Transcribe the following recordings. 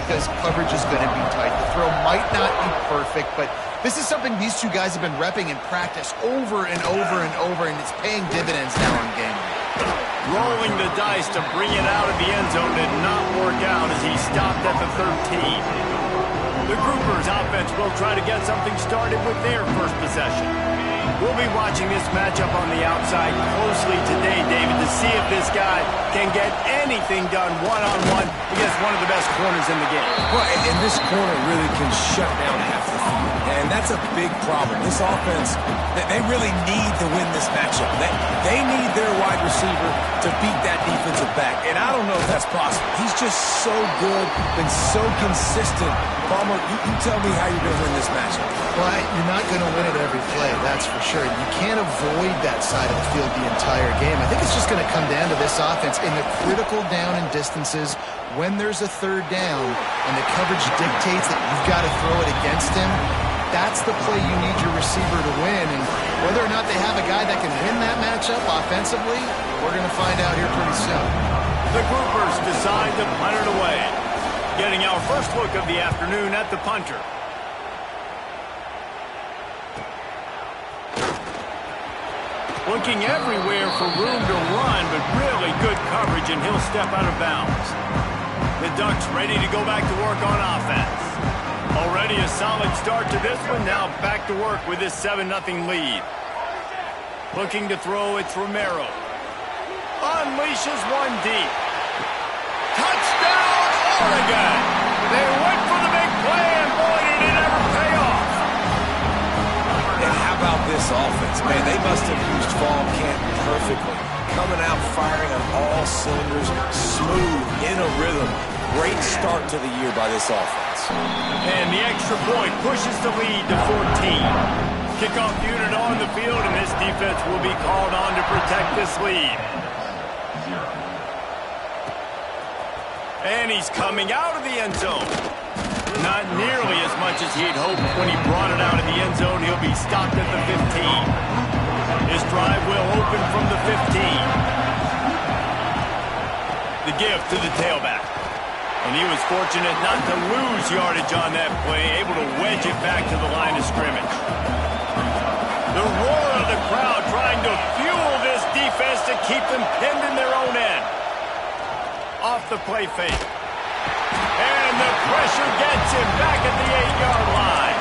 because coverage is going to be tight. The throw might not be perfect, but this is something these two guys have been repping in practice over and over and over, and it's paying dividends now in game. Rolling the dice to bring it out of the end zone did not work out as he stopped at the 13. The Groupers offense will try to get something started with their first possession. We'll be watching this matchup on the outside closely today, David, to see if this guy can get anything done one-on-one against one of the best corners in the game. Well, and this corner really can shut down half the field, and that's a big problem. This offense, they really need to win this matchup. They need their wide receiver to beat that defensive back, and I don't know if that's possible. He's just so good, been so consistent. Palmer, you tell me how you're going to win this matchup. Well, you're not going to win it every play, that's for sure. You can't avoid that side of the field the entire game. I think it's just going to come down to this offense in the critical down and distances when there's a third down and the coverage dictates that you've got to throw it against him. That's the play you need your receiver to win. And whether or not they have a guy that can win that matchup offensively, we're going to find out here pretty soon. The Groupers decide to punt it away. Getting our first look of the afternoon at the punter. Looking everywhere for room to run, but really good coverage, and he'll step out of bounds. The Ducks ready to go back to work on offense. Already a solid start to this one, now back to work with this 7-0 lead. Looking to throw, it's Romero. Unleashes one deep. Touchdown, Oregon! They went for the big play, and boy, did it ever pay off. And how about this offense? Man, they must have used fall camp perfectly. Coming out firing on all cylinders, smooth, in a rhythm. Great start to the year by this offense. And the extra point pushes the lead to 14. Kickoff unit on the field, and this defense will be called on to protect this lead. And he's coming out of the end zone. Not nearly as much as he'd hoped when he brought it out of the end zone. He'll be stopped at the 15. His drive will open from the 15. The give to the tailback. And he was fortunate not to lose yardage on that play, able to wedge it back to the line of scrimmage. The roar of the crowd trying to fuel this defense to keep them pinned in their own end. Off the play fake. And the pressure gets him back at the 8-yard line.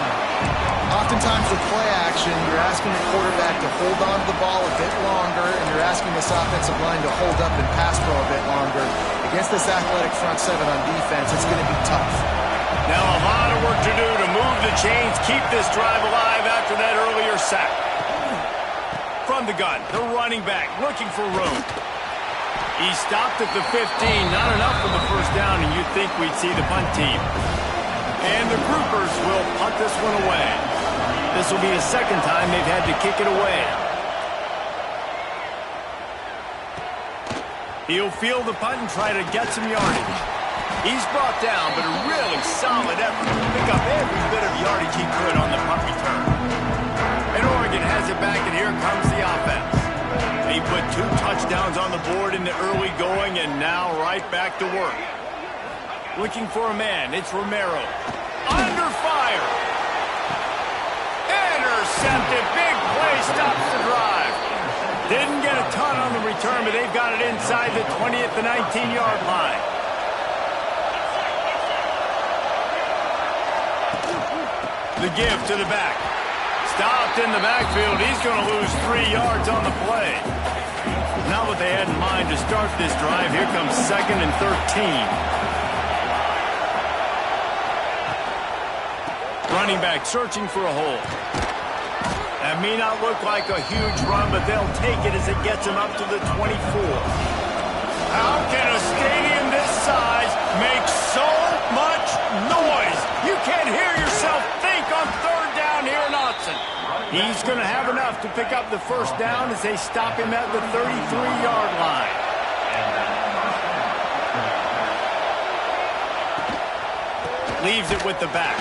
Oftentimes with play action, you're asking the quarterback to hold on to the ball a bit longer, and you're asking this offensive line to hold up and pass pro a bit longer. Against this athletic front seven on defense, it's going to be tough. Now a lot of work to do to move the chains, keep this drive alive after that earlier sack. From the gun, the running back looking for room. He stopped at the 15, not enough for the first down, and you'd think we'd see the punt team. And the Groupers will punt this one away. This will be the second time they've had to kick it away. He'll field the punt and try to get some yardage. He's brought down, but a really solid effort to pick up every bit of yardage he could on the punt return. And Oregon has it back, and here comes the offense. He put 2 touchdowns on the board in the early going, and now right back to work. Looking for a man, it's Romero. Under fire. Intercepted, big play, stops the drive. Didn't get a ton on the return, but they've got it inside the 20 at the 19-yard line. The give to the back. Stopped in the backfield. He's going to lose 3 yards on the play. Not what they had in mind to start this drive. Here comes 2nd and 13. Running back searching for a hole. That may not look like a huge run, but they'll take it as it gets him up to the 24. How can a stadium this size make so much noise? You can't hear yourself think on 3rd down here in Autzen. He's going to have enough to pick up the first down as they stop him at the 33-yard line. Leaves it with the back.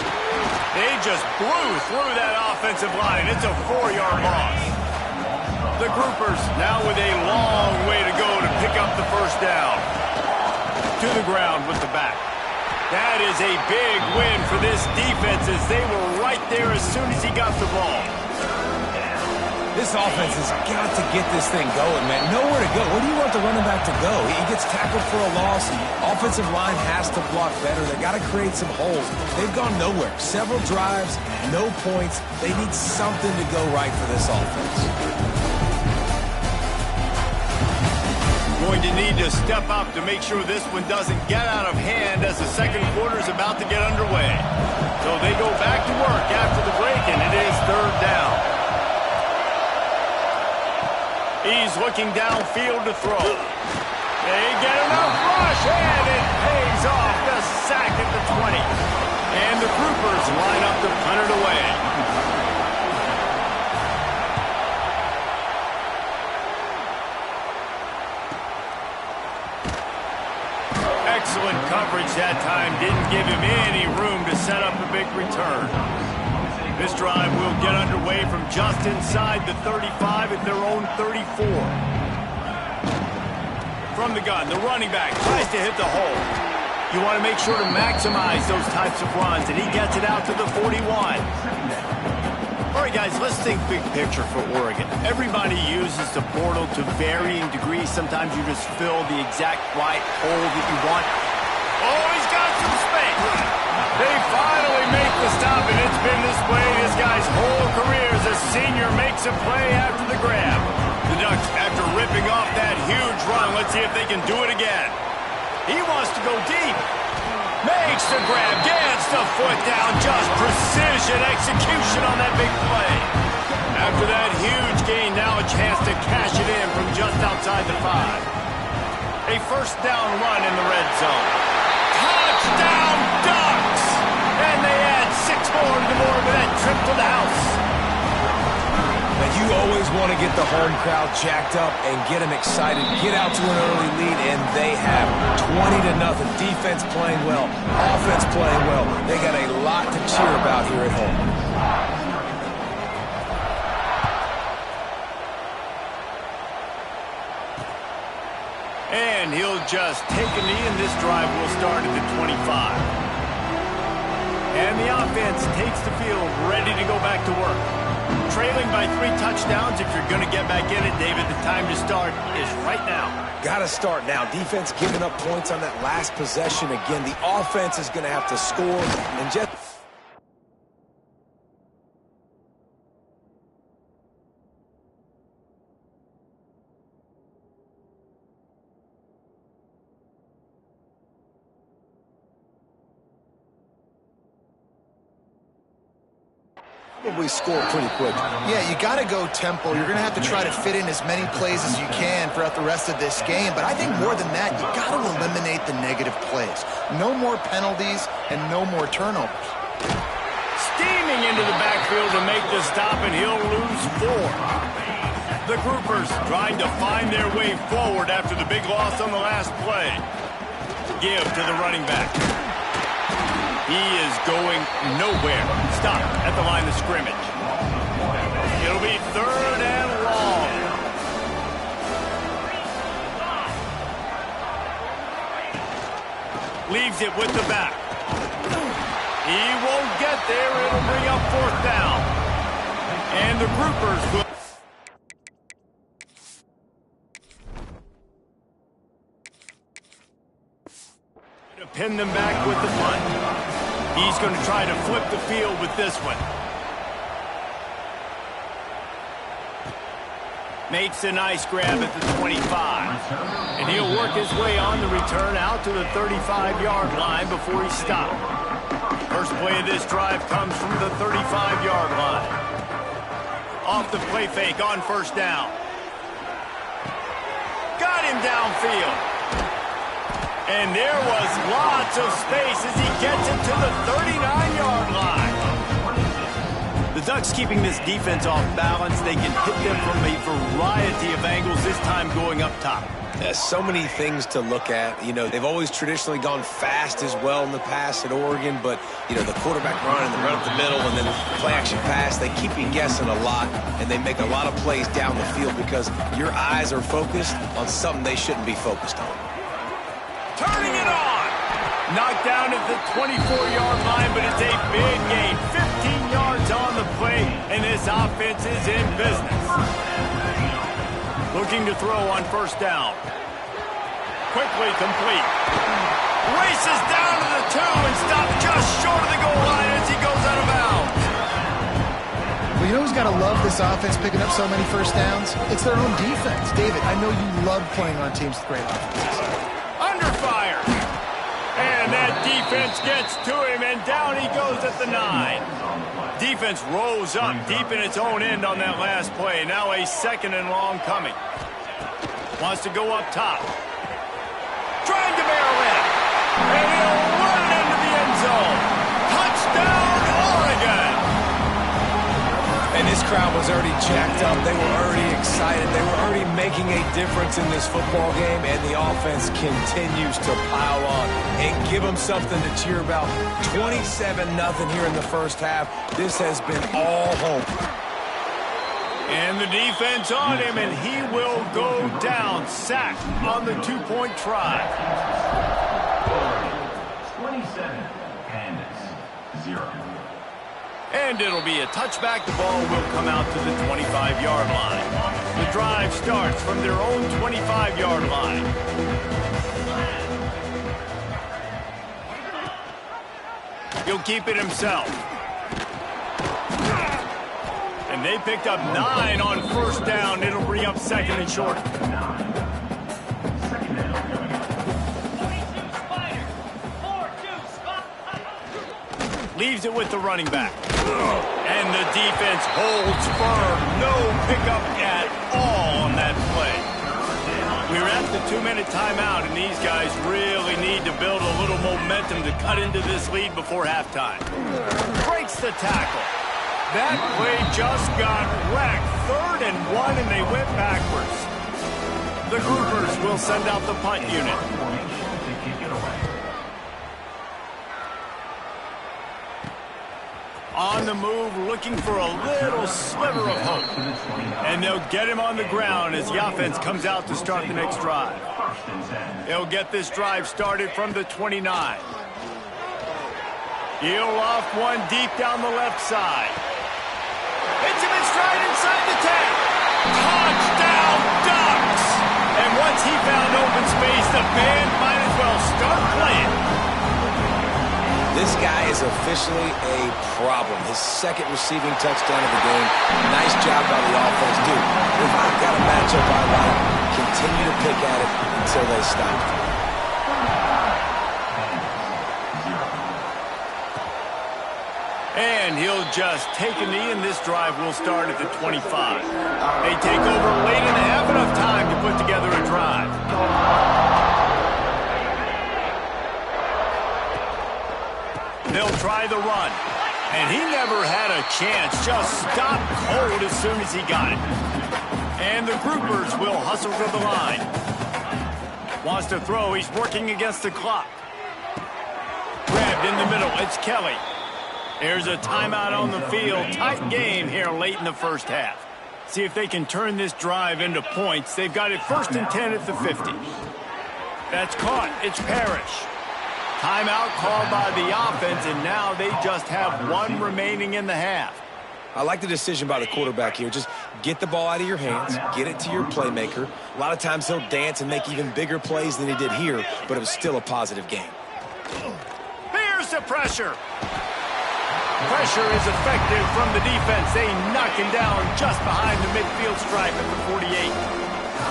They just blew through that offensive line. It's a 4-yard loss. The Groupers now with a long way to go to pick up the first down. To the ground with the back. That is a big win for this defense as they were right there as soon as he got the ball. This offense has got to get this thing going, man. Nowhere to go. Where do you want the running back to go? He gets tackled for a loss. The offensive line has to block better. They got to create some holes. They've gone nowhere. Several drives, no points. They need something to go right for this offense. Going to need to step up to make sure this one doesn't get out of hand as the second quarter is about to get underway. So they go back to work after the break, and it is third down. He's looking downfield to throw. They get enough rush, and it pays off the sack at the 20. And the Groupers line up to punt it away. Excellent coverage that time. Didn't give him any room to set up a big return. This drive will get underway from just inside the 35 at their own 34. From the gun, the running back tries to hit the hole. You want to make sure to maximize those types of runs, and he gets it out to the 41. All right, guys, let's think big picture for Oregon. Everybody uses the portal to varying degrees. Sometimes you just fill the exact right hole that you want. Oh, he's got some space. They finally make the stop, and it's been this way this guy's whole career as a senior makes a play after the grab. The Ducks, after ripping off that huge run, let's see if they can do it again. He wants to go deep. Makes the grab, gets the foot down, just precision execution on that big play. After that huge gain, now a chance to cash it in from just outside the 5. A first down run in the red zone. Touchdown Ducks! And they add 6 more to the board with that trip to the house. Now, you always want to get the home crowd jacked up and get them excited. Get out to an early lead, and they have 20-0. Defense playing well, offense playing well. They got a lot to cheer about here at home. And he'll just take a knee, and this drive will start at the 25. And the offense takes the field, ready to go back to work. Trailing by 3 touchdowns. If you're going to get back in it, David, the time to start is right now. Got to start now. Defense giving up points on that last possession. Again, the offense is going to have to score and just... probably score pretty quick. Yeah, you got to go tempo. You're going to have to try to fit in as many plays as you can throughout the rest of this game. But I think more than that, you got to eliminate the negative plays. No more penalties and no more turnovers. Steaming into the backfield to make the stop, and he'll lose 4. The Groupers trying to find their way forward after the big loss on the last play. Give to the running back. He is going nowhere. Stop at the line of scrimmage. It'll be 3rd and long. Leaves it with the back. He won't get there. It'll bring up 4th down. And the Groupers will... to pin them back with the punt. He's going to try to flip the field with this one. Makes a nice grab at the 25. And he'll work his way on the return out to the 35-yard line before he stopped. First play of this drive comes from the 35-yard line. Off the play fake on first down. Got him downfield. And there was lots of space as he gets it to the 39-yard line. The Ducks keeping this defense off balance. They can hit them from a variety of angles, this time going up top. There's so many things to look at. You know, they've always traditionally gone fast as well in the past at Oregon, but, you know, the quarterback run and the run up the middle and then play action pass, they keep you guessing a lot, and they make a lot of plays down the field because your eyes are focused on something they shouldn't be focused on. Turning it on. Knocked down at the 24-yard line, but it's a big gain. 15 yards on the play, and this offense is in business. Looking to throw on first down. Quickly complete. Races down to the 2 and stops just short of the goal line as he goes out of bounds. Well, you know who's got to love this offense picking up so many first downs? It's their own defense. David, I know you love playing on teams with great offenses. Under fire. And that defense gets to him, and down he goes at the 9. Defense rolls up deep in its own end on that last play. Now a 2nd and long coming. Wants to go up top. Trying to barrel in. And he'll run it into the end zone. Touchdown, Oregon. And this crowd was already jacked up. They were already excited. They were already making a difference in this football game, and the offense continues to pile on and give them something to cheer about. 27-0 here in the first half. This has been all hope. And the defense on him, and he will go down. Sacked on the 2-point try. 27-0. And it'll be a touchback. The ball will come out to the 25-yard line. The drive starts from their own 25-yard line. He'll keep it himself. And they picked up 9 on first down. It'll bring up 2nd and short. Leaves it with the running back. And the defense holds firm. No pickup at all on that play. We're at the 2-minute timeout, and these guys really need to build a little momentum to cut into this lead before halftime. Breaks the tackle. That play just got wrecked. 3rd and 1, and they went backwards. The groupers will send out the punt unit. On the move, looking for a little sliver of hope. And they'll get him on the ground as the offense comes out to start the next drive. They'll get this drive started from the 29. He'll loft one deep down the left side. Hits him in stride inside the 10. Touchdown, Ducks! And once he found open space, the band might as well start playing. This guy is officially a problem. His 2nd receiving touchdown of the game. Nice job by the offense. Dude, if I've got a matchup I like, continue to pick at it until they stop. And he'll just take a knee, and this drive will start at the 25. They take over late in the half, enough time to put together a drive. They'll try the run. And he never had a chance. Just stopped cold as soon as he got it. And the groupers will hustle to the line. Wants to throw. He's working against the clock. Grabbed in the middle. It's Kelly. There's a timeout on the field. Tight game here late in the first half. See if they can turn this drive into points. They've got it 1st and 10 at the 50. That's caught. It's Parrish. Timeout called by the offense, and now they just have 1 remaining in the half. I like the decision by the quarterback here. Just get the ball out of your hands, get it to your playmaker. A lot of times he'll dance and make even bigger plays than he did here, but it was still a positive game. Here's the pressure. Pressure is effective from the defense. They knock him down just behind the midfield stripe at the 48.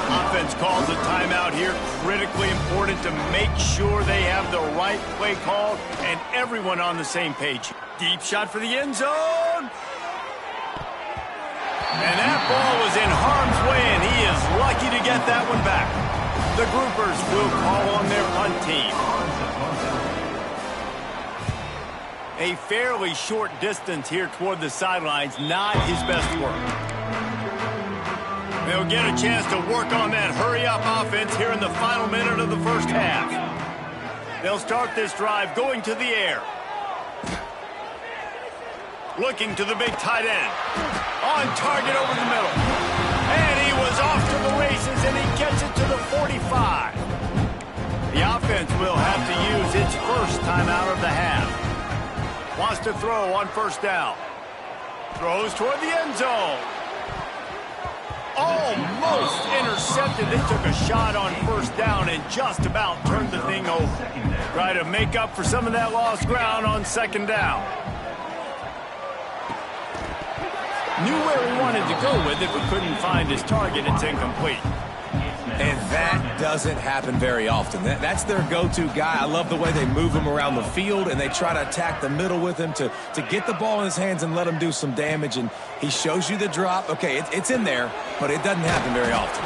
Offense calls a timeout here. Critically important to make sure they have the right play called and everyone on the same page. Deep shot for the end zone. And that ball was in harm's way, and he is lucky to get that one back. The groupers will call on their punt team. A fairly short distance here toward the sidelines, not his best work. They'll get a chance to work on that hurry-up offense here in the final minute of the first half. They'll start this drive going to the air. Looking to the big tight end. On target over the middle. And he was off to the races, and he gets it to the 45. The offense will have to use its first timeout of the half. Wants to throw on first down. Throws toward the end zone. Almost intercepted. They took a shot on first down and just about turned the thing over. Try to make up for some of that lost ground on second down. Knew where he wanted to go with it, but couldn't find his target. It's incomplete. And that doesn't happen very often. That's their go-to guy. I love the way they move him around the field, and they try to attack the middle with him to get the ball in his hands and let him do some damage. And he shows you the drop. Okay, it's in there, but it doesn't happen very often.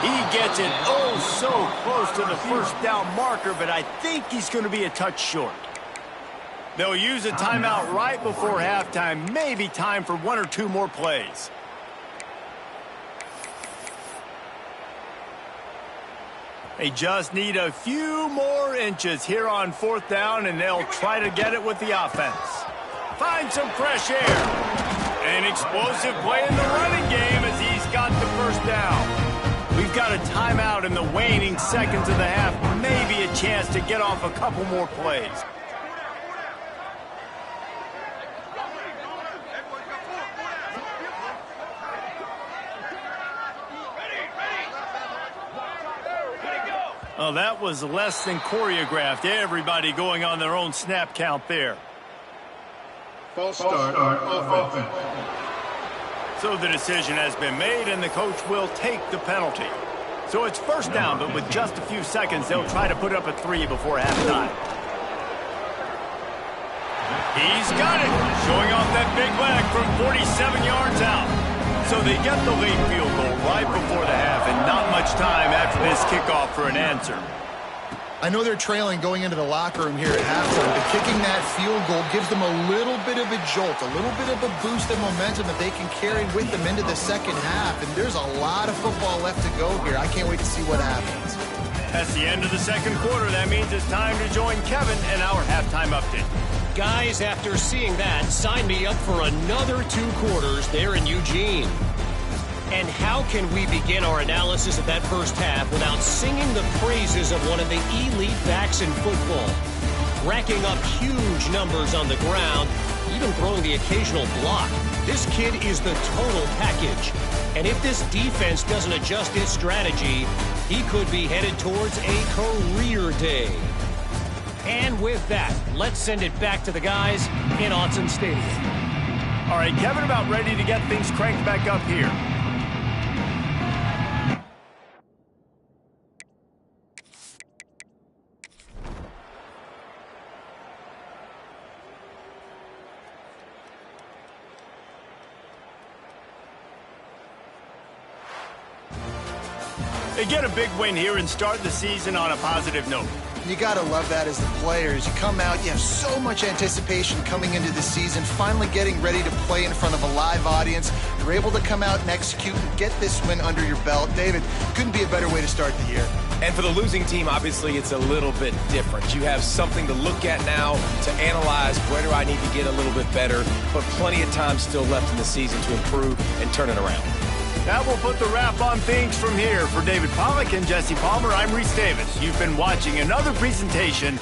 He gets it so close to the first down marker, but I think he's going to be a touch short. They'll use a timeout right before halftime. Maybe time for one or two more plays. They just need a few more inches here on fourth down, and they'll try to get it with the offense. Find some fresh air. An explosive play in the running game as he's got the first down. We've got a timeout in the waning seconds of the half. Maybe a chance to get off a couple more plays. Oh, that was less than choreographed. Everybody going on their own snap count there. False start on offense. So the decision has been made, and the coach will take the penalty. So it's first down, but with just a few seconds, they'll try to put up a 3 before halftime. He's got it, showing off that big leg from 47 yards out. So they get the late field goal right before the half, and not much time after this kickoff for an answer. I know they're trailing going into the locker room here at halftime, but kicking that field goal gives them a little bit of a jolt, a little bit of a boost of momentum that they can carry with them into the second half. And there's a lot of football left to go here. I can't wait to see what happens. That's the end of the second quarter. That means it's time to join Kevin and our halftime update. Guys, after seeing that, sign me up for another 2 quarters there in Eugene. And how can we begin our analysis of that first half without singing the praises of one of the elite backs in football? Racking up huge numbers on the ground, even throwing the occasional block. This kid is the total package. And if this defense doesn't adjust its strategy, he could be headed towards a career day. And with that, let's send it back to the guys in Autzen Stadium. All right, Kevin, about ready to get things cranked back up here. They get a big win here and start the season on a positive note. You got to love that as the players. You come out, you have so much anticipation coming into the season, finally getting ready to play in front of a live audience. You're able to come out and execute and get this win under your belt. David, couldn't be a better way to start the year. And for the losing team, obviously, it's a little bit different. You have something to look at now to analyze where do I need to get a little bit better, but plenty of time still left in the season to improve and turn it around. That will put the wrap on things from here. For David Pollack and Jesse Palmer, I'm Reese Davis. You've been watching another presentation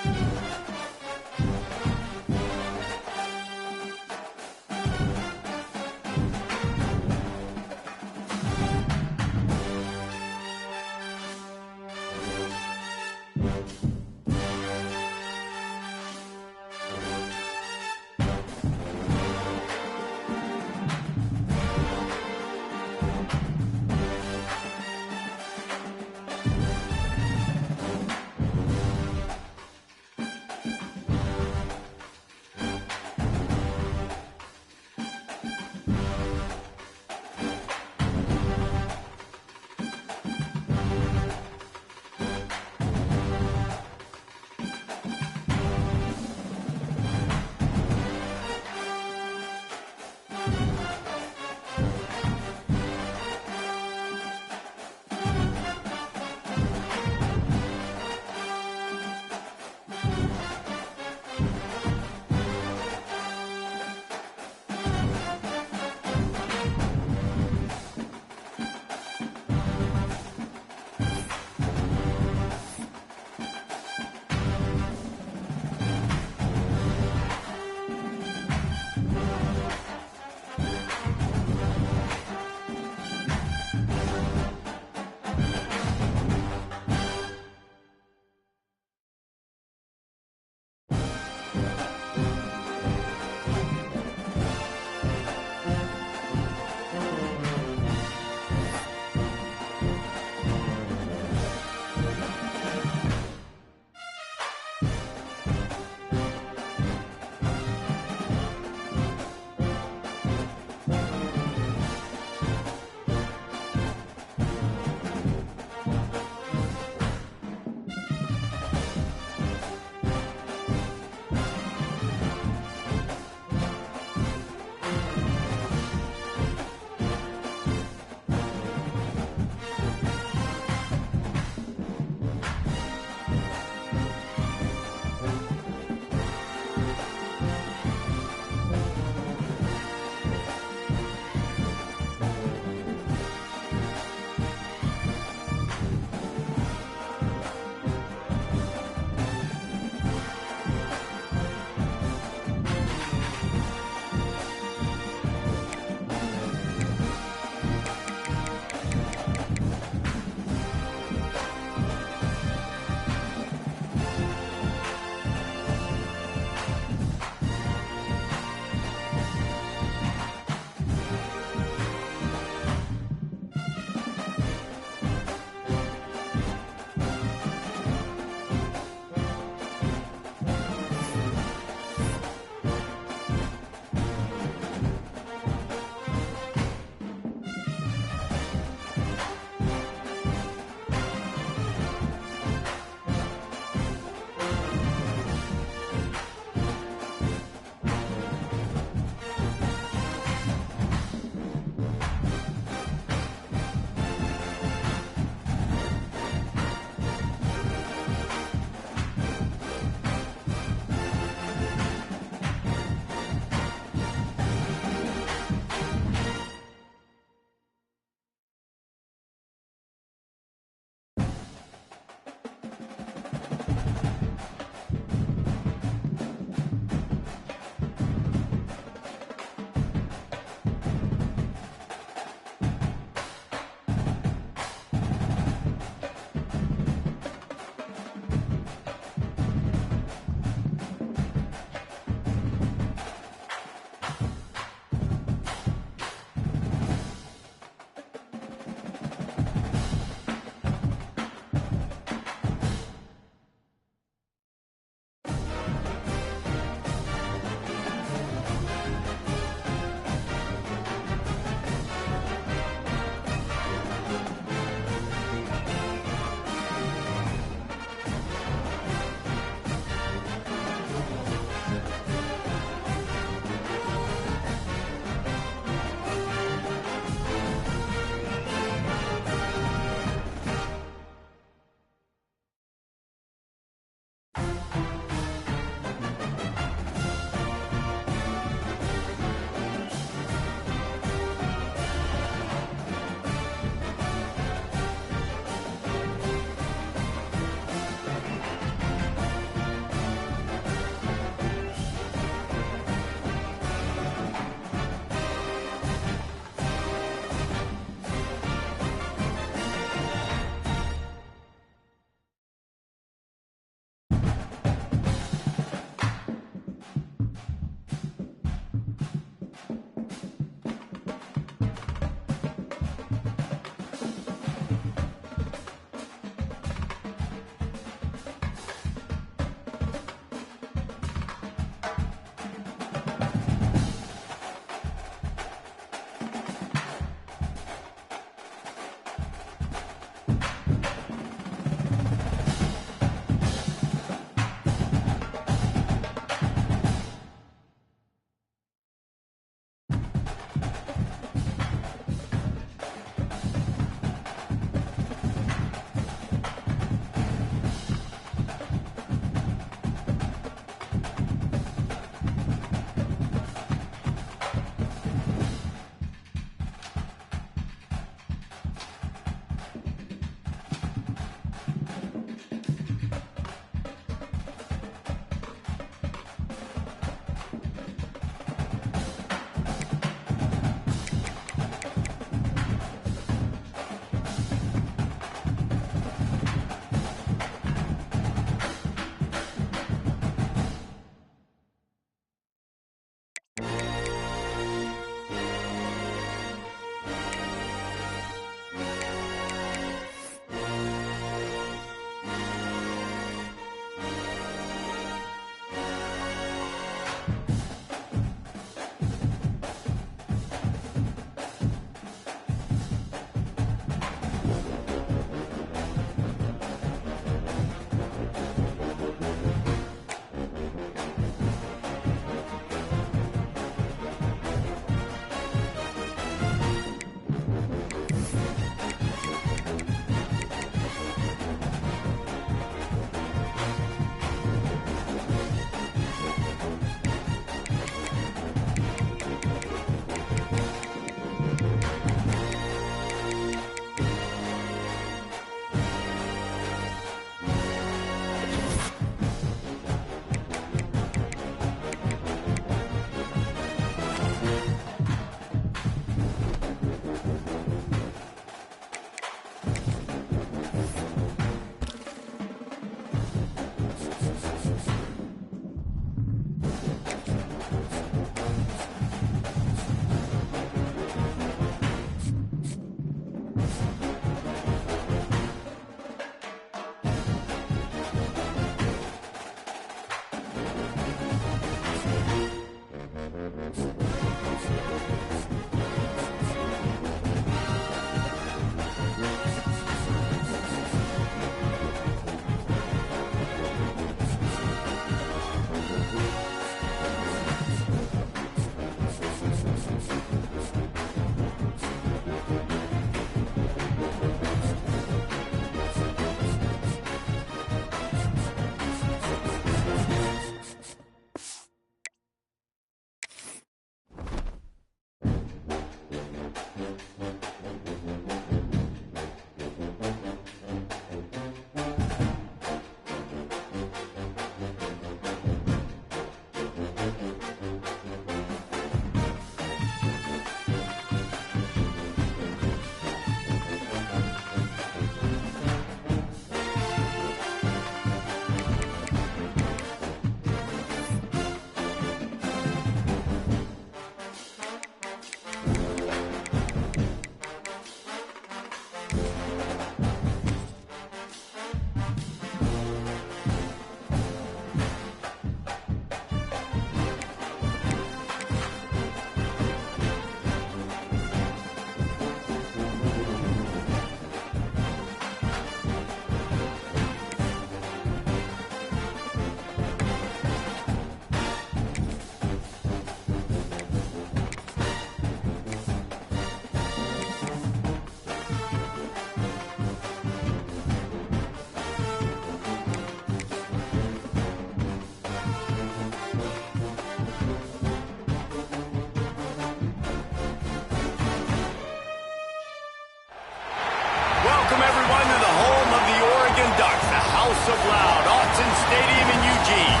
Welcome, everyone, to the home of the Oregon Ducks, the House of Loud, Autzen Stadium in Eugene.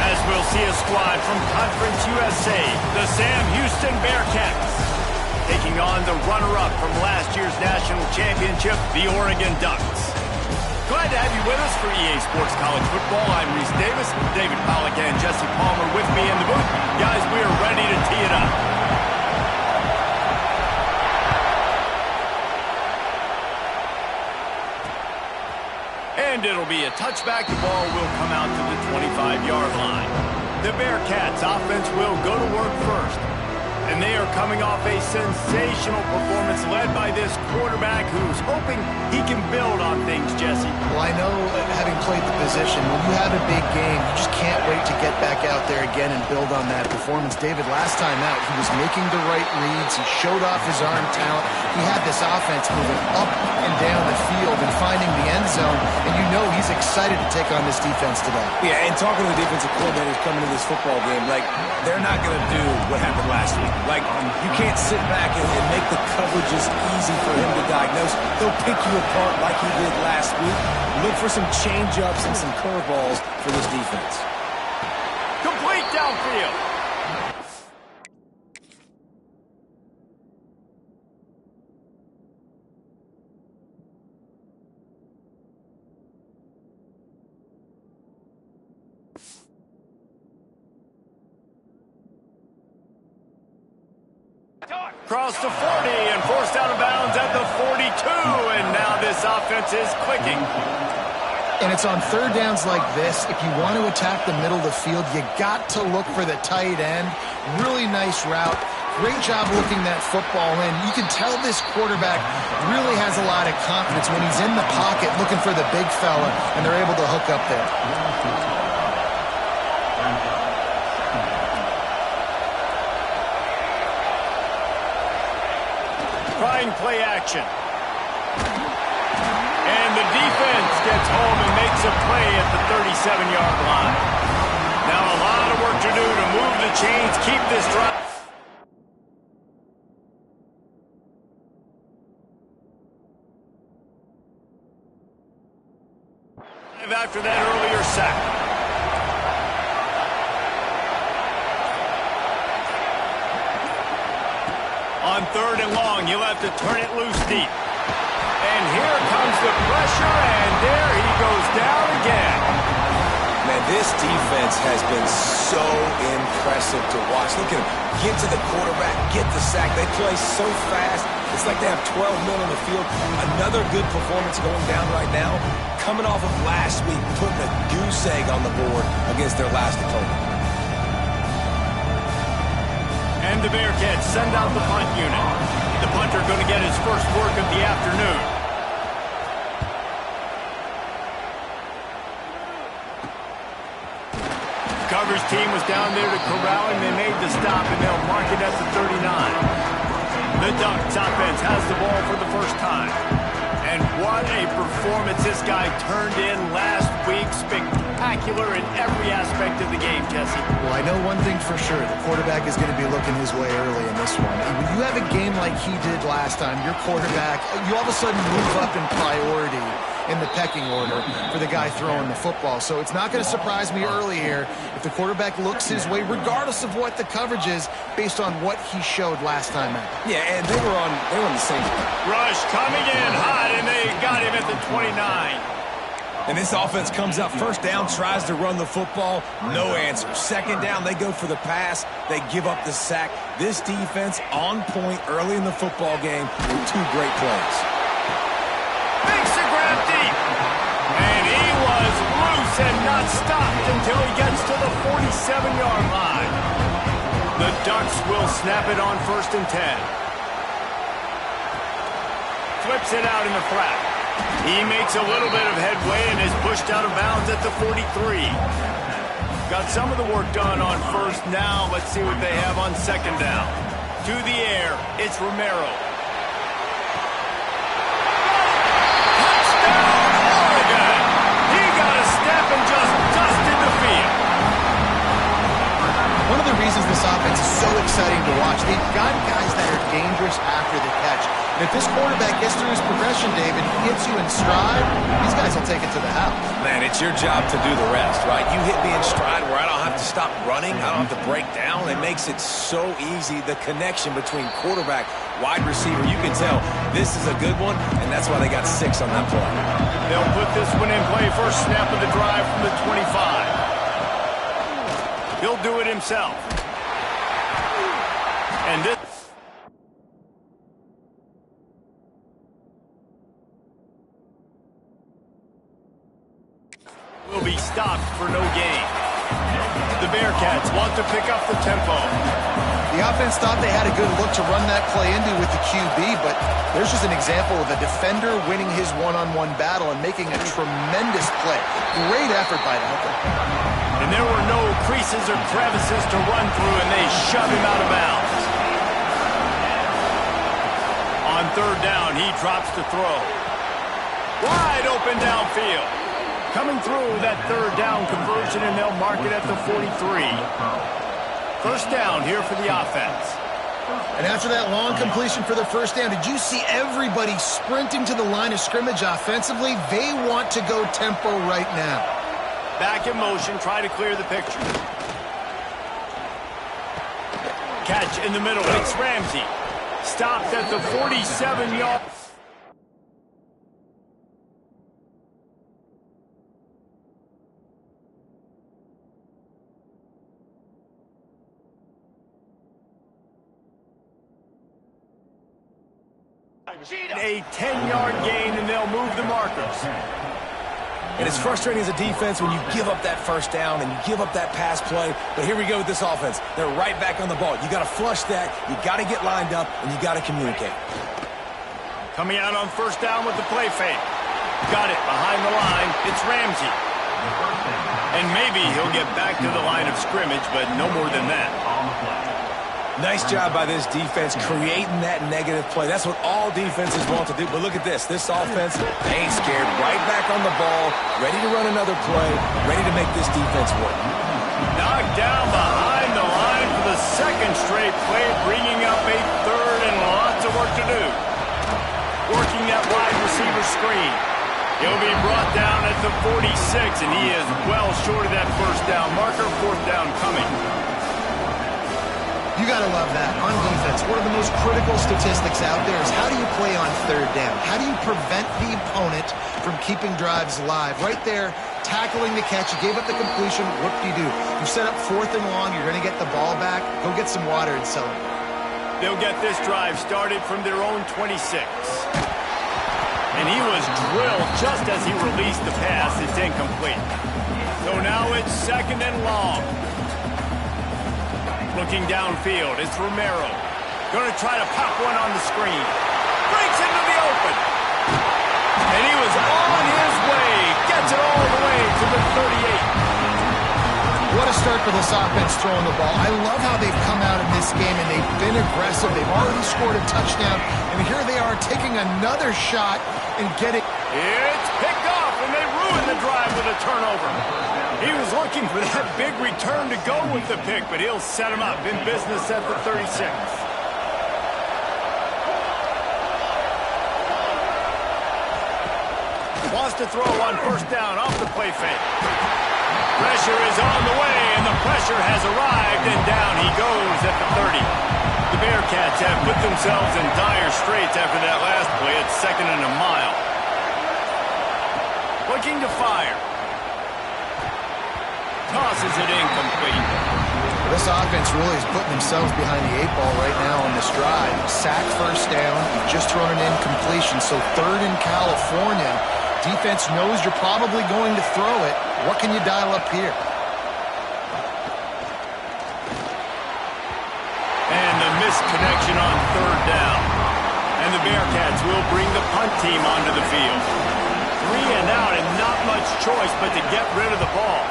As we'll see a squad from Conference USA, the Sam Houston Bearcats, taking on the runner-up from last year's national championship, the Oregon Ducks. Glad to have you with us for EA Sports College Football. I'm Reese Davis, David Pollack and Jesse Palmer with me in the booth. Guys, we are ready to tee it up. And it'll be a touchback. The ball will come out to the 25-yard line. The Bearcats offense will go to work first. And they are coming off a sensational performance led by this quarterback who's hoping he can build on things, Jesse. Well, I know, having played the position, when you have a big game, you just can't wait to get back out there again and build on that performance. David, last time out, he was making the right reads. He showed off his arm talent. He had this offense moving up and down the field and finding the end zone. And you know he's excited to take on this defense today. Yeah, and talking to the defensive coordinators coming to this football game, like, they're not going to do what happened last week. Like, you can't sit back and make the coverages easy for him to diagnose. They'll pick you apart like he did last week. Look for some change-ups and some curveballs for this defense. Complete downfield. Cross to 40 and forced out of bounds at the 42. And now this offense is clicking. And it's on third downs like this. If you want to attack the middle of the field, you got to look for the tight end. Really nice route. Great job looking that football in. You can tell this quarterback really has a lot of confidence when he's in the pocket looking for the big fella, and they're able to hook up there. Trying play action. And the defense gets home and makes a play at the 37-yard line. Now a lot of work to do to move the chains, keep this drive. After that earlier sack. On third and long, you'll have to turn it loose deep. And here comes the pressure, and there he goes down again. Man, this defense has been so impressive to watch. Look at him get to the quarterback, get the sack. They play so fast. It's like they have 12 men on the field. Another good performance going down right now. Coming off of last week, putting a goose egg on the board against their last opponent. And the Bearcats send out the punt unit. The punter going to get his first work of the afternoon. The coverage team was down there to corral him. They made the stop, and they'll mark it at the 39. The Ducks offense has the ball for the first time. And what a performance this guy turned in last week. Spectacular in every aspect of the game, Jesse. Well, I know one thing for sure. The quarterback is going to be looking his way early in this one. And when you have a game like he did last time, your quarterback, you all of a sudden move up in priority in the pecking order for the guy throwing the football. So it's not going to surprise me early here if the quarterback looks his way, regardless of what the coverage is, based on what he showed last time out. Yeah, and they were on the same play. Rush coming in hot, and they got him at the 29. And this offense comes up first down, tries to run the football, no answer. Second down, they go for the pass, they give up the sack. This defense on point early in the football game with two great plays. not stopped until he gets to the 47-yard line. The Ducks will snap it on 1st and 10. Flips it out in the flat. He makes a little bit of headway and is pushed out of bounds at the 43. Got some of the work done on 1st. Now let's see what they have on 2nd down. To the air, it's Romero. Touchdown, Oregon! He got a step and just dusted the field. One of the reasons this offense is so exciting to watch, they've got guys that are dangerous after the catch. And if this quarterback gets through his progression, David, hits you in stride, these guys will take it to the house. Man, it's your job to do the rest, right? You hit me in stride where I don't have to stop running. I don't have to break down. It makes it so easy. The connection between quarterback, wide receiver, you can tell this is a good one, and that's why they got 6 on that play. They'll put this one in play. First snap of the drive from the 25. He'll do it himself. And this will be stopped for no gain. The Bearcats want to pick up the tempo. The offense thought they had a good look to run that play into with the QB, but there's just an example of a defender winning his one-on-one battle and making a tremendous play. Great effort by the hooker. And there were no creases or crevices to run through, and they shove him out of bounds. On 3rd down, he drops to throw. Wide open downfield. Coming through that 3rd down conversion, and they'll mark it at the 43. 1st down here for the offense. And after that long completion for the 1st down, did you see everybody sprinting to the line of scrimmage offensively? They want to go tempo right now. Back in motion, try to clear the picture. Catch in the middle, it's Ramsey. Stopped at the 47-yard. A 10-yard gain, and they'll move the markers. And it's frustrating as a defense when you give up that 1st down and you give up that pass play. But here we go with this offense. They're right back on the ball. You got to flush that. You got to get lined up, and you got to communicate. Coming out on 1st down with the play fake. Got it behind the line. It's Ramsey. And maybe he'll get back to the line of scrimmage, but no more than that. Nice job by this defense creating that negative play. That's what all defenses want to do. But look at this. This offense, they ain't scared. Right back on the ball, ready to run another play, ready to make this defense work. Knocked down behind the line for the 2nd straight play, bringing up a 3rd and lots of work to do. Working that wide receiver screen. He'll be brought down at the 46, and he is well short of that 1st down marker. 4th down coming. You got to love that. On defense, one of the most critical statistics out there is how do you play on 3rd down? How do you prevent the opponent from keeping drives alive? Right there, tackling the catch. You gave up the completion. What do? You set up 4th and long. You're going to get the ball back. Go get some water and celebrate. They'll get this drive started from their own 26. And he was drilled just as he released the pass. It's incomplete. So now it's 2nd and long. Looking downfield, it's Romero. Going to try to pop one on the screen. Breaks into the open. And he was on his way. Gets it all the way to the 38. What a start for this offense throwing the ball. I love how they've come out in this game, and they've been aggressive. They've already scored a touchdown, and here they are taking another shot and getting... It's picked off, and they ruin the drive with a turnover. He was looking for that big return to go with the pick, but he'll set him up in business at the 36. Wants to throw on 1st down off the play fake. Pressure is on the way, and the pressure has arrived, and down he goes at the 30. The Bearcats have put themselves in dire straits after that last play. It's 2nd and a mile. Looking to fire. Tosses it incomplete. This offense really is putting themselves behind the 8 ball right now on this drive. Sack 1st down, just thrown an incompletion, so 3rd in California. Defense knows you're probably going to throw it. What can you dial up here? And the missed connection on third down. And the Bearcats will bring the punt team onto the field. 3 and out and not much choice but to get rid of the ball.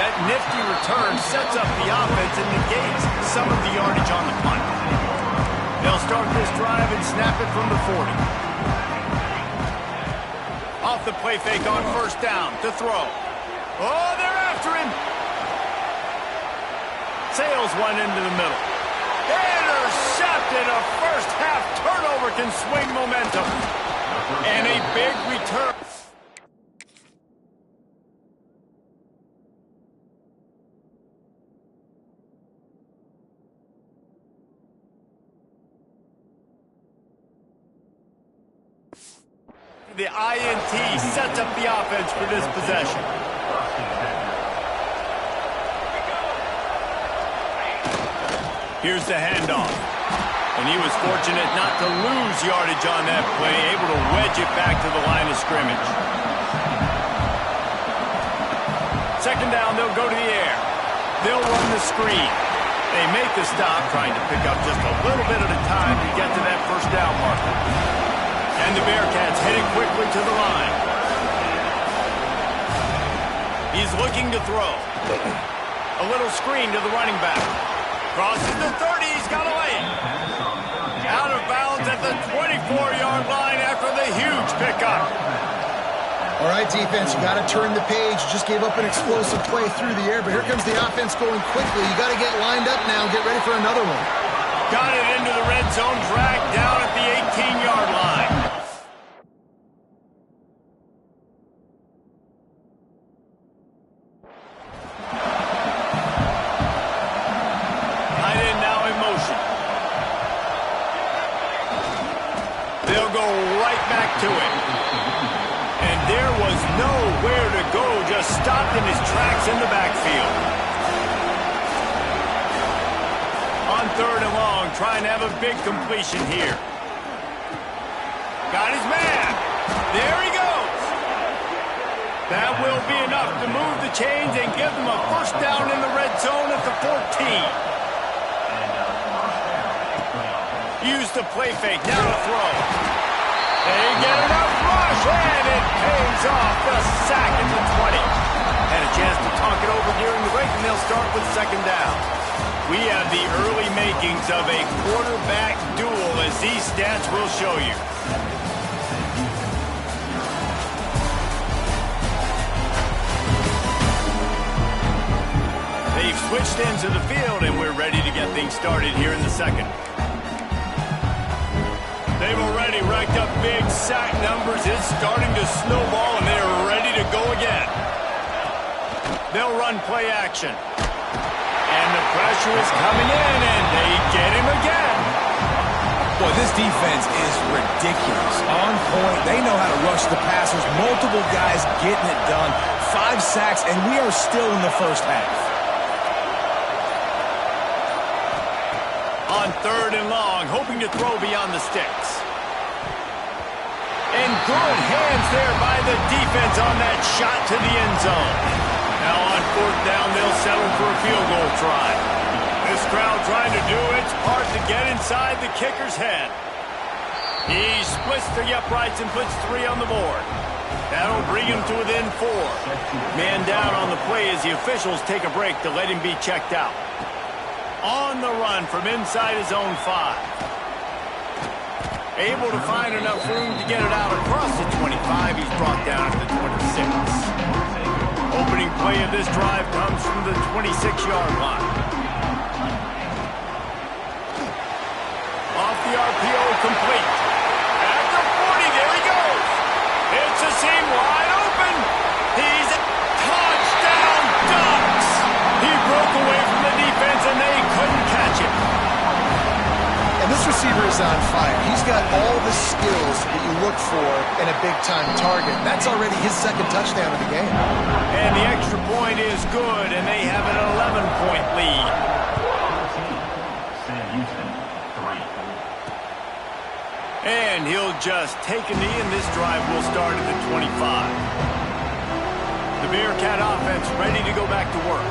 That nifty return sets up the offense and negates some of the yardage on the punt. They'll start this drive and snap it from the 40. Off the play fake on first down to throw. Oh, they're after him. Sails one into the middle. Intercepted. A first half turnover can swing momentum. And a big return. The INT sets up the offense for this possession. Here's the handoff. And he was fortunate not to lose yardage on that play, able to wedge it back to the line of scrimmage. Second down, they'll go to the air. They'll run the screen. They make the stop, trying to pick up just a little bit at a time to get to that first down marker. And the Bearcats heading quickly to the line. He's looking to throw. A little screen to the running back. Crosses the 30, he's got to lay it. Out of bounds at the 24-yard line after the huge pickup. All right, defense, you got to turn the page. You just gave up an explosive play through the air, but here comes the offense going quickly. You got to get lined up now and get ready for another one. Got it into the red zone, dragged down at the 18-yard line. To it. And there was nowhere to go, just stopped in his tracks in the backfield. On third and long, trying to have a big completion here. Got his man. There he goes. That will be enough to move the chains and give them a first down in the red zone at the 14. Use the play fake, now to throw. They get enough rush, and it pays off the sack at the 20. Had a chance to talk it over during the break, and they'll start with second down. We have the early makings of a quarterback duel, as these stats will show you. They've switched into the field, and we're ready to get things started here in the second. They've already racked up big sack numbers. It's starting to snowball, and they're ready to go again. They'll run play action. And the pressure is coming in, and they get him again. Boy, this defense is ridiculous. On point. They know how to rush the passers. Multiple guys getting it done. 5 sacks, and we are still in the first half. On third and long, hoping to throw beyond the sticks. And good hands there by the defense on that shot to the end zone. Now on fourth down, they'll settle for a field goal try. This crowd trying to do its part to get inside the kicker's head. He splits the uprights and puts 3 on the board. That'll bring him to within 4. Man down on the play as the officials take a break to let him be checked out. On the run from inside his own 5. Able to find enough room to get it out across the 25. He's brought down at the 26. Opening play of this drive comes from the 26-yard line. Off the RPO, complete. At the 40, there he goes. It's a seam wide open. He's touchdown Ducks. He broke away from the defense, and they couldn't catch him. And this receiver is on fire. He's got all the skills that you look for in a big-time target. That's already his second touchdown of the game. And the extra point is good, and they have an 11-point lead. And he'll just take a knee, and this drive will start at the 25. The Bearcat offense ready to go back to work.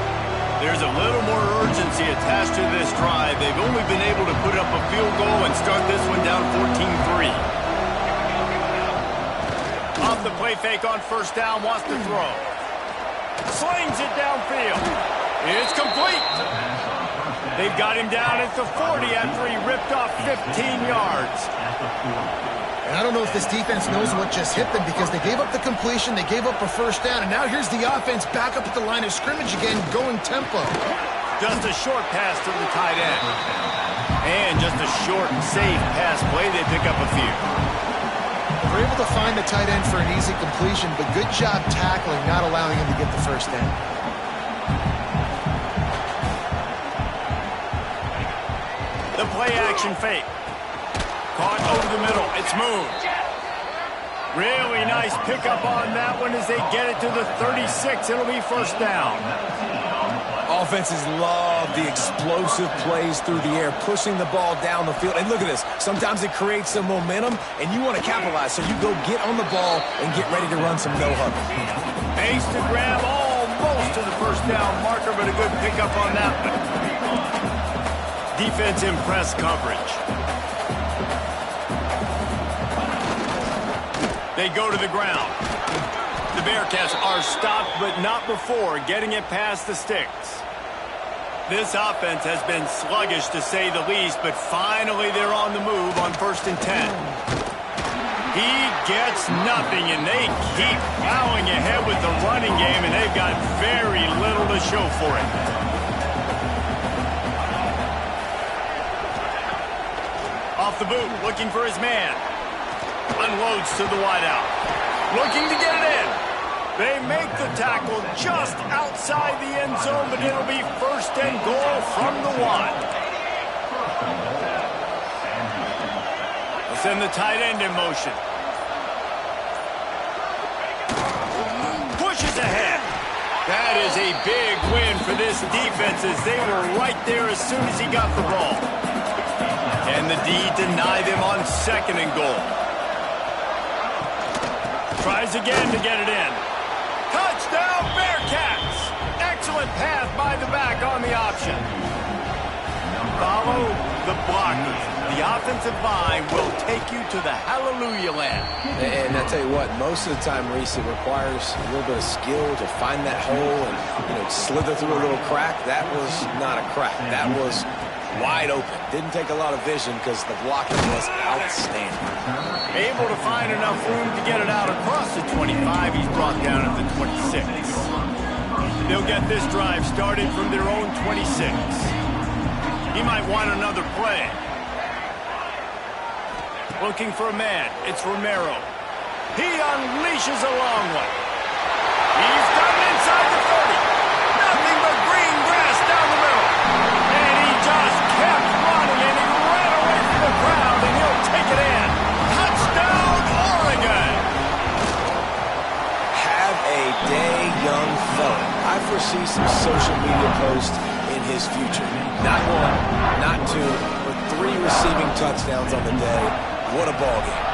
There's a little more urgency attached to this drive. They've only been able to put up a field goal and start this one down 14-3. Off the play fake on first down, wants to throw. Slings it downfield. It's complete. They've got him down at the 40 after he ripped off 15 yards. And I don't know if this defense knows what just hit them because they gave up the completion, they gave up a first down, and now here's the offense back up at the line of scrimmage again, going tempo. Just a short pass to the tight end. And just a short and safe pass play. They pick up a few. They're able to find the tight end for an easy completion, but good job tackling, not allowing him to get the first down. The play action fake. Caught over the middle. It's moved. Really nice pickup on that one as they get it to the 36. It'll be first down. Offenses love the explosive plays through the air, pushing the ball down the field. And look at this. Sometimes it creates some momentum, and you want to capitalize. So you go get on the ball and get ready to run some no-huddle. Makes the grab almost to the first down marker, but a good pickup on that one. Defense in press coverage. They go to the ground. The Bearcats are stopped, but not before getting it past the sticks. This offense has been sluggish, to say the least, but finally they're on the move on 1st and 10. He gets nothing, and they keep plowing ahead with the running game, and they've got very little to show for it. Off the boot, looking for his man. Unloads to the wideout. Looking to get it in. They make the tackle just outside the end zone, but it'll be 1st and goal from the 1. They'll send the tight end in motion. Pushes ahead. That is a big win for this defense as they were right there as soon as he got the ball. And the D denied him on 2nd and goal. Tries again to get it in. Touchdown, Bearcats! Excellent pass by the back on the option. Follow the blockers. The offensive line will take you to the hallelujah land. And I tell you what, most of the time, Reese, it requires a little bit of skill to find that hole and slither through a little crack. That was not a crack. That was wide open. Didn't take a lot of vision because the blocking was outstanding. Able to find enough room to get it out across the 25. He's brought down at the 26. They'll get this drive started from their own 26. He might want another play. Looking for a man. It's Romero. He unleashes a long one. He's got it inside the 30. Nothing but green grass down the middle. And he just kept running, and he ran away from the crowd, and he'll take it in. Touchdown, Oregon! Have a day, young fella. I foresee some social media posts in his future. Not 1, not 2, but 3 receiving touchdowns on the day. What a ball game.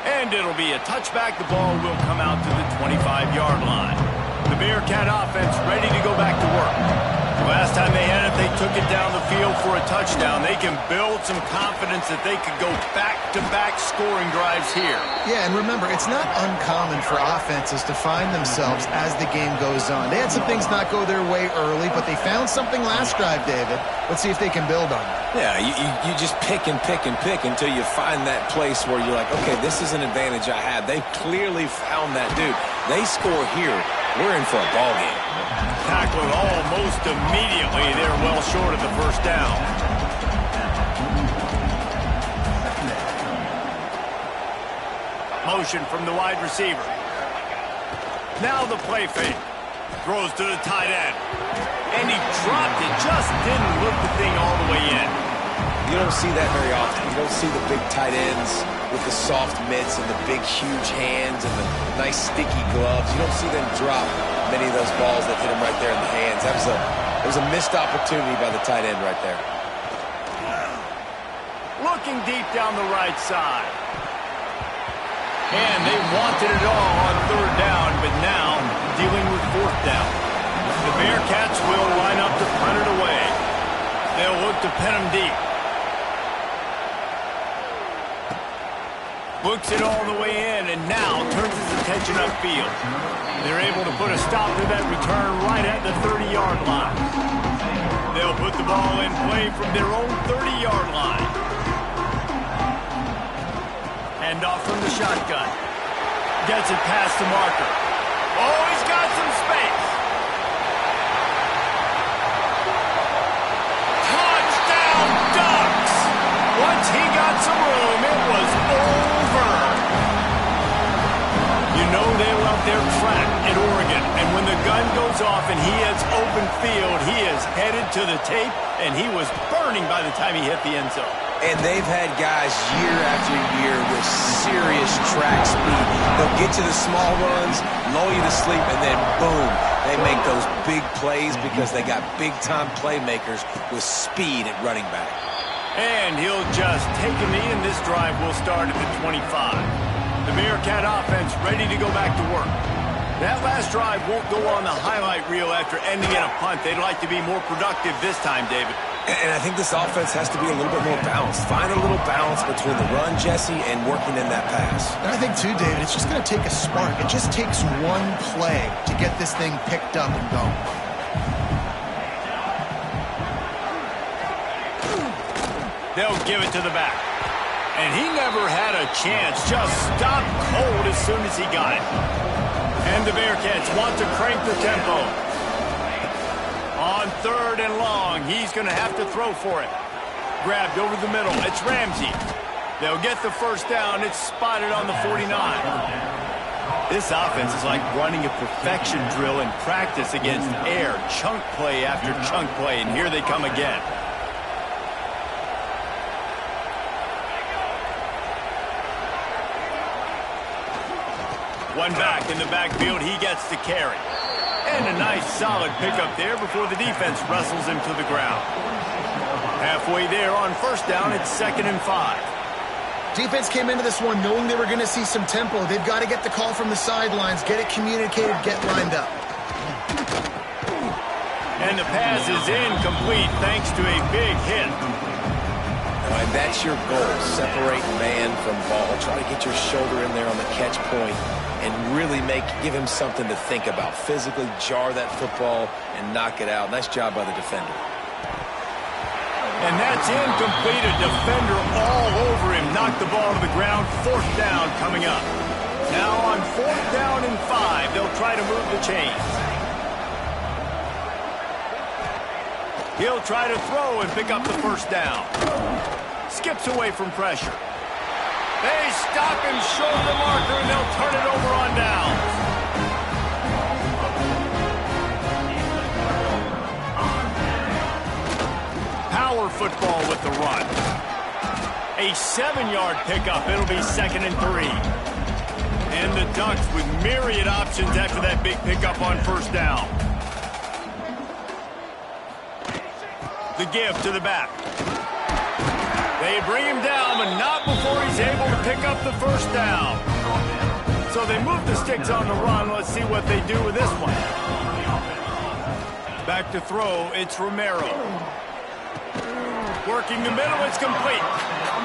And it'll be a touchback. The ball will come out to the 25-yard line. The Bearcat offense ready to go back to work. Last time they had it, they took it down the field for a touchdown. They can build some confidence that they could go back-to-back scoring drives here. Yeah, and remember, it's not uncommon for offenses to find themselves as the game goes on. They had some things not go their way early, but they found something last drive, David. Let's see if they can build on it. Yeah, you just pick and pick and pick until you find that place where you're like, okay, this is an advantage I have. They clearly found that dude. They score here. We're in for a ball game. Tackled almost immediately. They're well short of the first down. Motion from the wide receiver. Now the play fake. Throws to the tight end. And he dropped it. Just didn't look the thing all the way in. You don't see that very often. You don't see the big tight ends with the soft mitts and the big, huge hands and the nice, sticky gloves. You don't see them drop many of those balls that hit him right there in the hands. That was a missed opportunity by the tight end right there. looking deep down the right side. And they wanted it all on third down, but now dealing with fourth down. The Bearcats will line up to punt it away. They'll look to pin them deep. Books it all the way in, and now turns his attention upfield. They're able to put a stop to that return right at the 30-yard line. They'll put the ball in play from their own 30-yard line. Hand off from the shotgun. Gets it past the marker. Oh, he's got some space. Touchdown, Ducks! Once he got some room, it was over. You know they love their track in Oregon, and when the gun goes off and he has open field, he is headed to the tape, and he was burning by the time he hit the end zone. And they've had guys year after year with serious track speed. They'll get you the small runs, lull you to sleep, and then boom, they make those big plays because they got big-time playmakers with speed at running back. And he'll just take a knee, and this drive will start at the 25. The Bearcat offense ready to go back to work. That last drive won't go on the highlight reel after ending in a punt. They'd like to be more productive this time, David. And I think this offense has to be a little bit more balanced. Find a little balance between the run, Jesse, and working in that pass. And I think, too, David, it's just going to take a spark. It just takes one play to get this thing picked up and going. They'll give it to the back. And he never had a chance. Just stopped cold as soon as he got it. And the Bearcats want to crank the tempo. On third and long, he's going to have to throw for it. Grabbed over the middle. It's Ramsey. They'll get the first down. It's spotted on the 49. This offense is like running a perfection drill in practice against air. Chunk play after chunk play, and here they come again. One back in the backfield. He gets to carry. And a nice solid pickup there before the defense wrestles him to the ground. Halfway there on first down, it's 2nd and 5. Defense came into this one knowing they were going to see some tempo. They've got to get the call from the sidelines, get it communicated, get lined up. And the pass is incomplete thanks to a big hit. And that's your goal. Separate man from ball. Try to get your shoulder in there on the catch point and really give him something to think about. Physically jar that football and knock it out. Nice job by the defender. And that's incomplete. A defender all over him. Knocked the ball to the ground. 4th down coming up. Now on 4th down and 5, they'll try to move the chains. He'll try to throw and pick up the first down. Skips away from pressure. They stop him short of the marker, and they'll turn it over on downs. Power football with the run. A 7-yard pickup. It'll be 2nd and 3. And the Ducks with myriad options after that big pickup on first down. The give to the back. They bring him down, but not before he's able to pick up the first down. So they move the sticks on the run. Let's see what they do with this one. Back to throw, it's Romero. Working the middle, it's complete.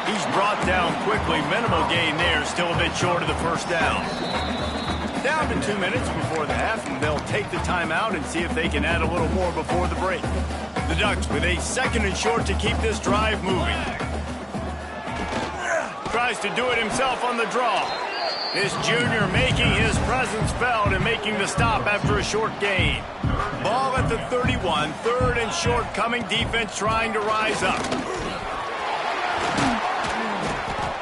He's brought down quickly. Minimal gain there, still a bit short of the first down. Down to 2 minutes before the half, and they'll take the timeout and see if they can add a little more before the break. The Ducks with a 2nd and short to keep this drive moving. Tries to do it himself on the draw. This junior making his presence felt and making the stop after a short gain. Ball at the 31, 3rd and short coming. Defense trying to rise up.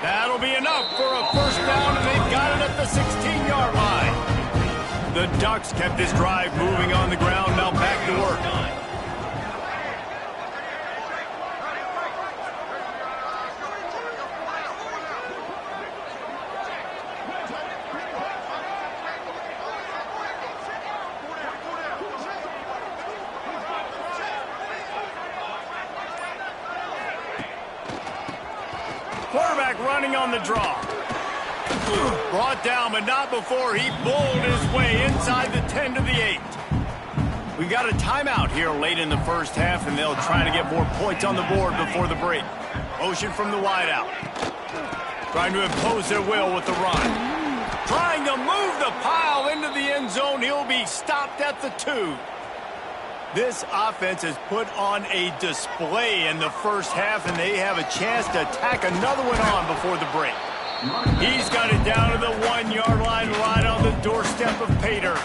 That'll be enough for a first down, and they've got it at the 16-yard line. The Ducks kept this drive moving on the ground. Now back to work. quarterback running on the draw. Brought down, but not before he bowled his way inside the 10 to the 8. We got a timeout here late in the first half, and they'll try to get more points on the board before the break. Motion from the wideout. Trying to impose their will with the run. Trying to move the pile into the end zone. He'll be stopped at the 2. This offense has put on a display in the first half, and they have a chance to tack another one on before the break. He's got it down to the 1-yard line, right on the doorstep of Pater.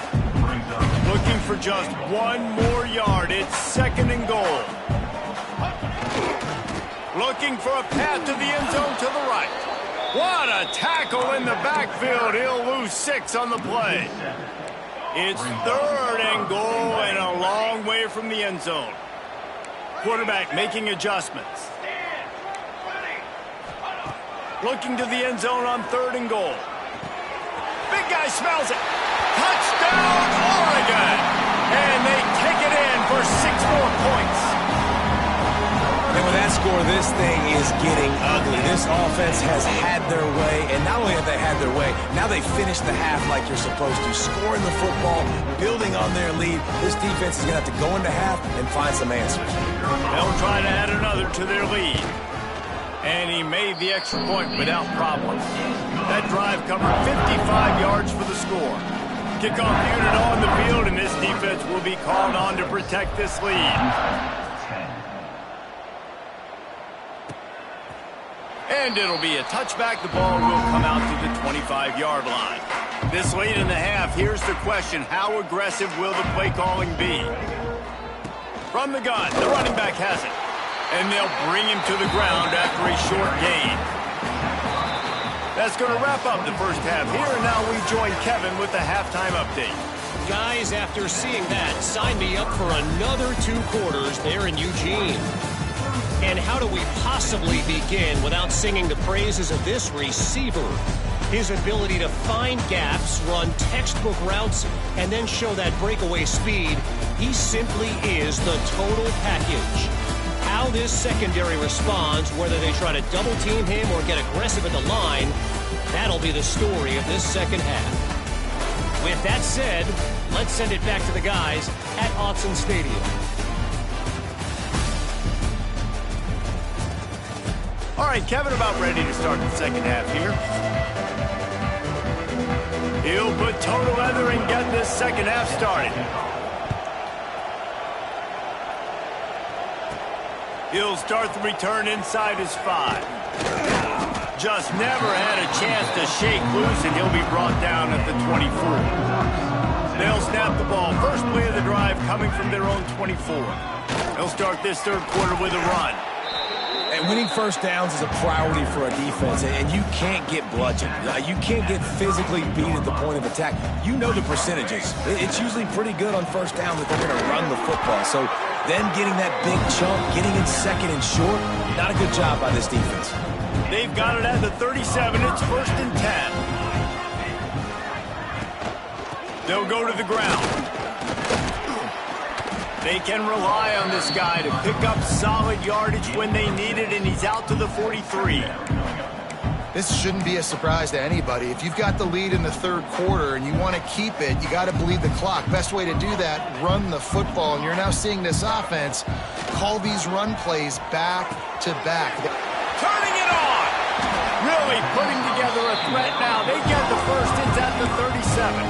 Looking for just one more yard. It's 2nd and goal. Looking for a path to the end zone to the right. What a tackle in the backfield. He'll lose 6 on the play. It's 3rd and goal and a long way from the end zone. Quarterback making adjustments. Looking to the end zone on 3rd and goal. Big guy smells it. Touchdown, Oregon! And they take it in for 6 more points. And with that score, this thing is getting ugly. This offense has had their way, and not only have they had their way, now they finished the half like you're supposed to, scoring the football, building on their lead. This defense is going to have to go into half and find some answers. They'll try to add another to their lead. And he made the extra point without problem. That drive covered 55 yards for the score. Kickoff unit on the field, and this defense will be called on to protect this lead. And it'll be a touchback. The ball will come out to the 25-yard line. This late in the half, here's the question. How aggressive will the play calling be? From the gun, the running back has it. And they'll bring him to the ground after a short gain. That's going to wrap up the first half here, and now we join Kevin with the halftime update. Guys, after seeing that, sign me up for another 2 quarters there in Eugene. And how do we possibly begin without singing the praises of this receiver? His ability to find gaps, run textbook routes, and then show that breakaway speed. He simply is the total package. How this secondary responds, whether they try to double-team him or get aggressive at the line, that'll be the story of this second half. With that said, let's send it back to the guys at Autzen Stadium. All right, Kevin, about ready to start the second half here. He'll put total leather and get this second half started. He'll start the return inside his 5. Just never had a chance to shake loose, and he'll be brought down at the 24. They'll snap the ball. First play of the drive coming from their own 24. They'll start this third quarter with a run. And winning first downs is a priority for a defense, and you can't get bludgeoned. You can't get physically beat at the point of attack. You know the percentages. It's usually pretty good on first down that they're going to run the football. So then getting that big chunk, getting it second and short, not a good job by this defense. They've got it at the 37. It's 1st and 10. They'll go to the ground. They can rely on this guy to pick up solid yardage when they need it, and he's out to the 43. This shouldn't be a surprise to anybody. If you've got the lead in the third quarter and you want to keep it, you got to bleed the clock. Best way to do that, run the football. And you're now seeing this offense call these run plays back to back. Turning it on! Really putting together a threat now. They get the first. It's at the 37.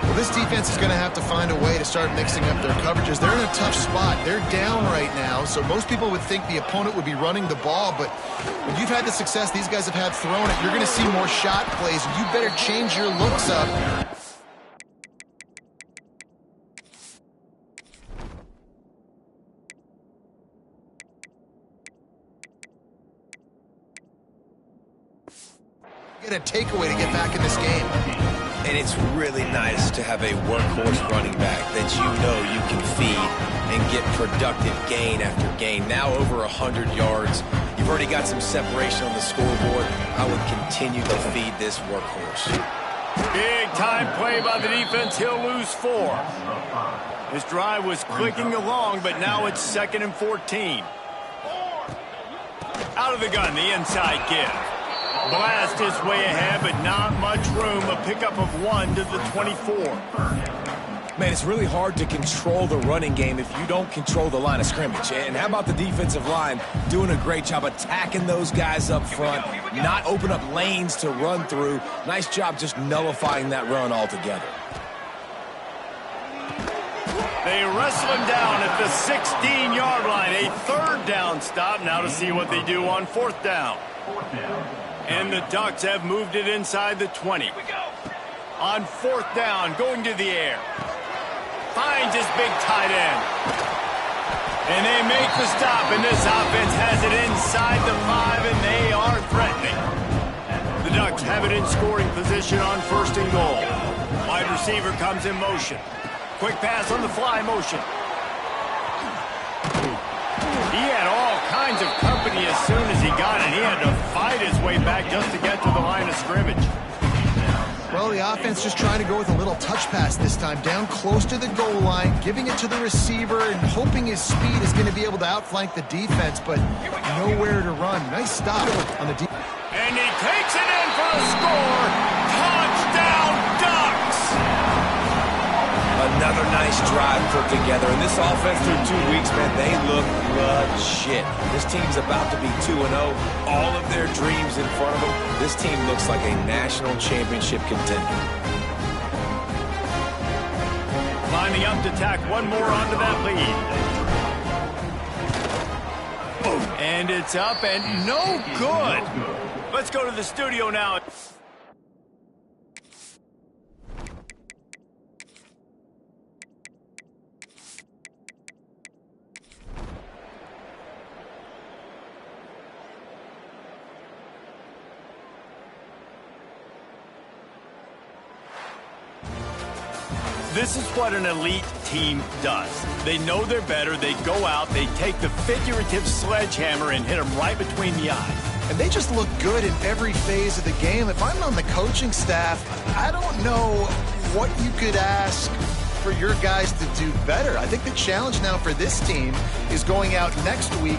Well, this defense is going to have to find a way to start mixing up their coverages. They're in a tough spot. They're down right now, so most people would think the opponent would be running the ball, but when you've had the success these guys have had throwing it, you're going to see more shot plays. You better change your looks up. Get a takeaway to get back in this game. And it's really nice to have a workhorse running back that you know you can feed and get productive gain after gain. Now over 100 yards. You've already got some separation on the scoreboard. I would continue to feed this workhorse. Big time play by the defense. He'll lose 4. This drive was clicking along, but now it's 2nd and 14. Out Out of the gun, the inside give. Blast his way ahead, but not much room. A pickup of 1 to the 24. Man, it's really hard to control the running game if you don't control the line of scrimmage. And how about the defensive line doing a great job attacking those guys up front, not open up lanes to run through. Nice job just nullifying that run altogether. They wrestle him down at the 16-yard line. A third down stop. Now to see what they do on 4th down. And the Ducks have moved it inside the 20. On 4th down, going to the air. Finds his big tight end. And they make the stop, and this offense has it inside the 5, and they are threatening. The Ducks have it in scoring position on 1st and goal. Wide receiver comes in motion. Quick pass on the fly motion. He had all kinds of company as soon as he got it. He had to fight his way back just to get to the line of scrimmage. Well, the offense just trying to go with a little touch pass this time, down close to the goal line, giving it to the receiver and hoping his speed is going to be able to outflank the defense, but nowhere to run. Nice stop on the defense. And he takes it in for the score. Touchdown, Ducks! Another nice drive put together. And this offense through 2 weeks, man, they look legit. This team's about to be 2-0. All of their dreams in front of them. This team looks like a national championship contender. Lining up to tack one more onto that lead. And it's up and no good. Let's go to the studio now. This is what an elite team does. They know they're better. They go out, they take the figurative sledgehammer and hit them right between the eyes. And they just look good in every phase of the game. If I'm on the coaching staff, I don't know what you could ask for your guys to do better. I think the challenge now for this team is going out next week.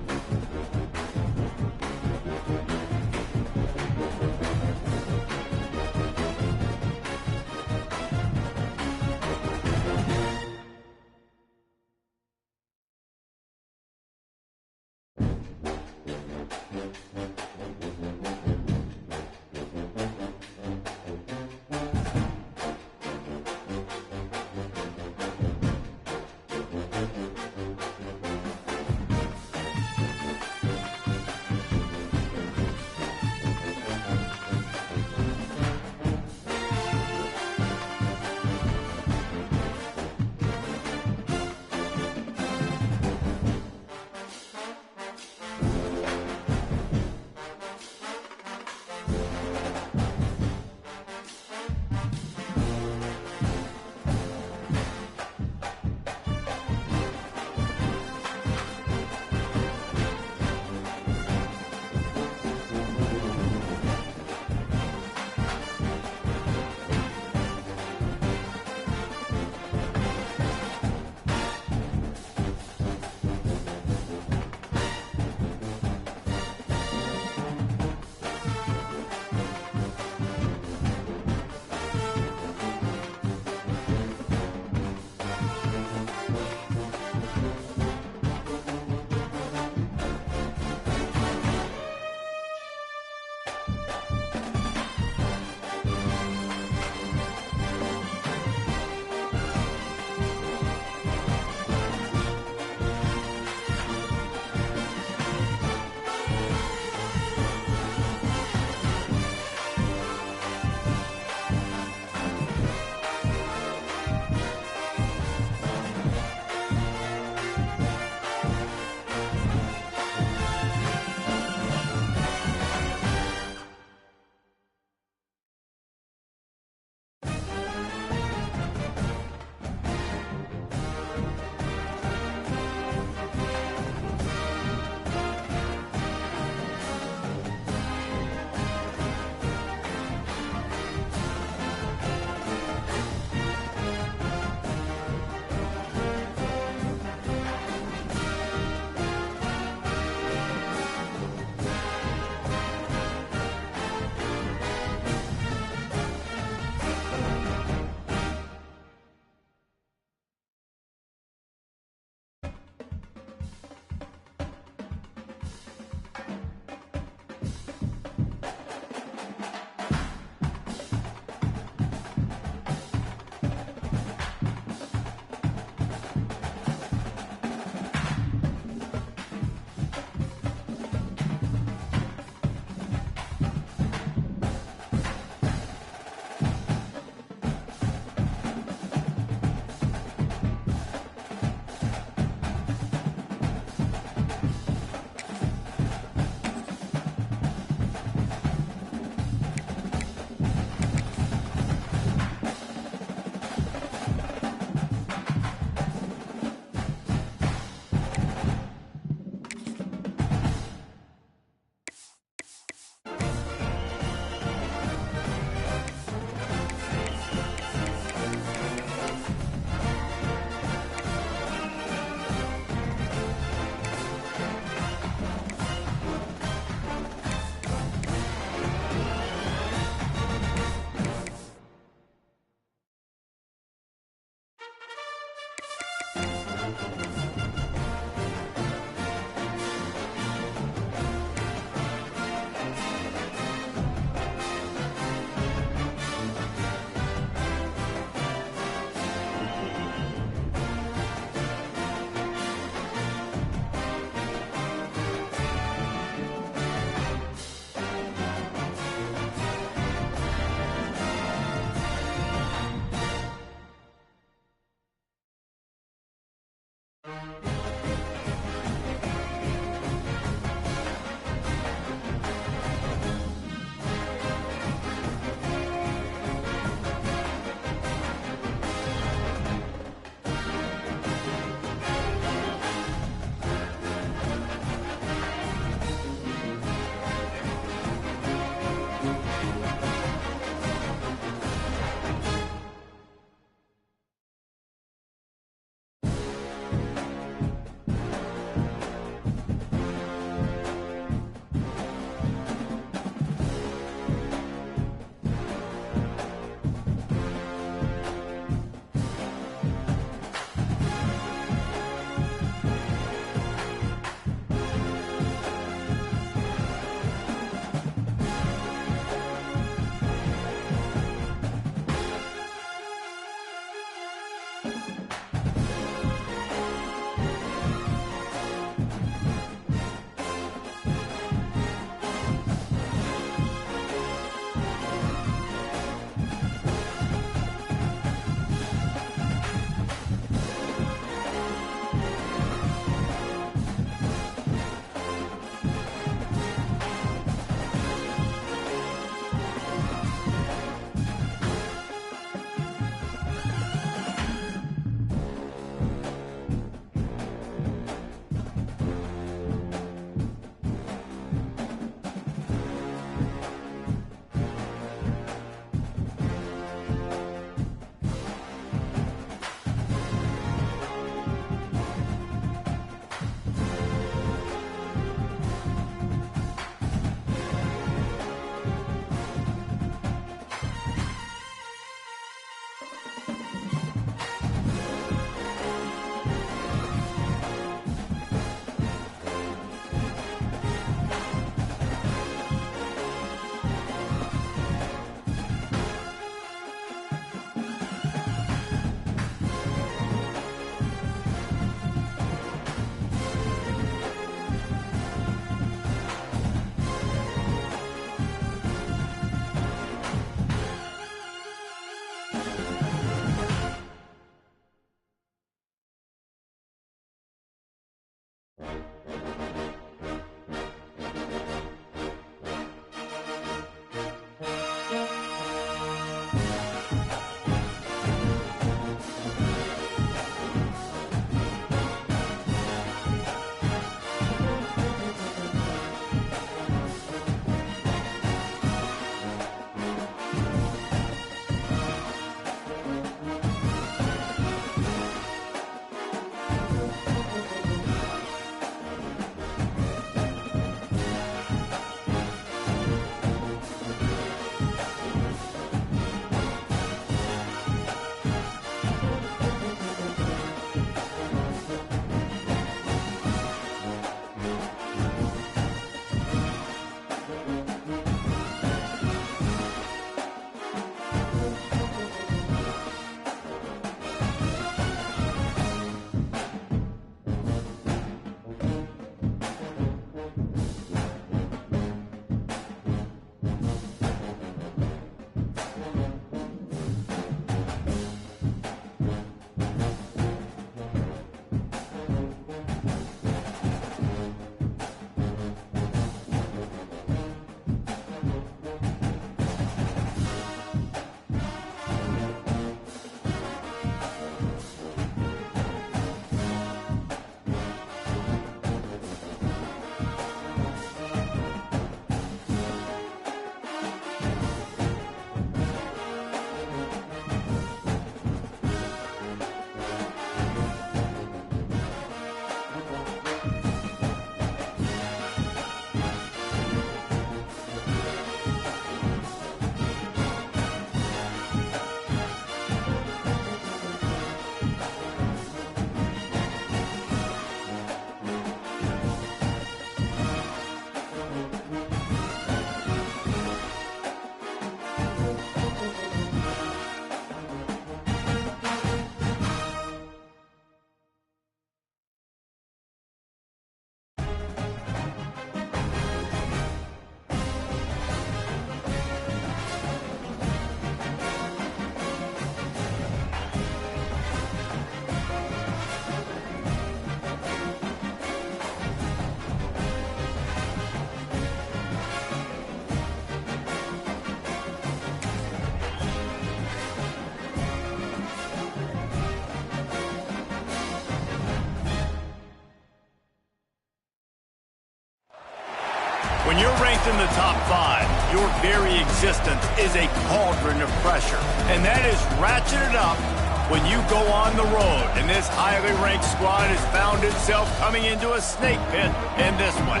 When you're ranked in the top 5, your very existence is a cauldron of pressure. And that is ratcheted up when you go on the road. And this highly ranked squad has found itself coming into a snake pit in this one.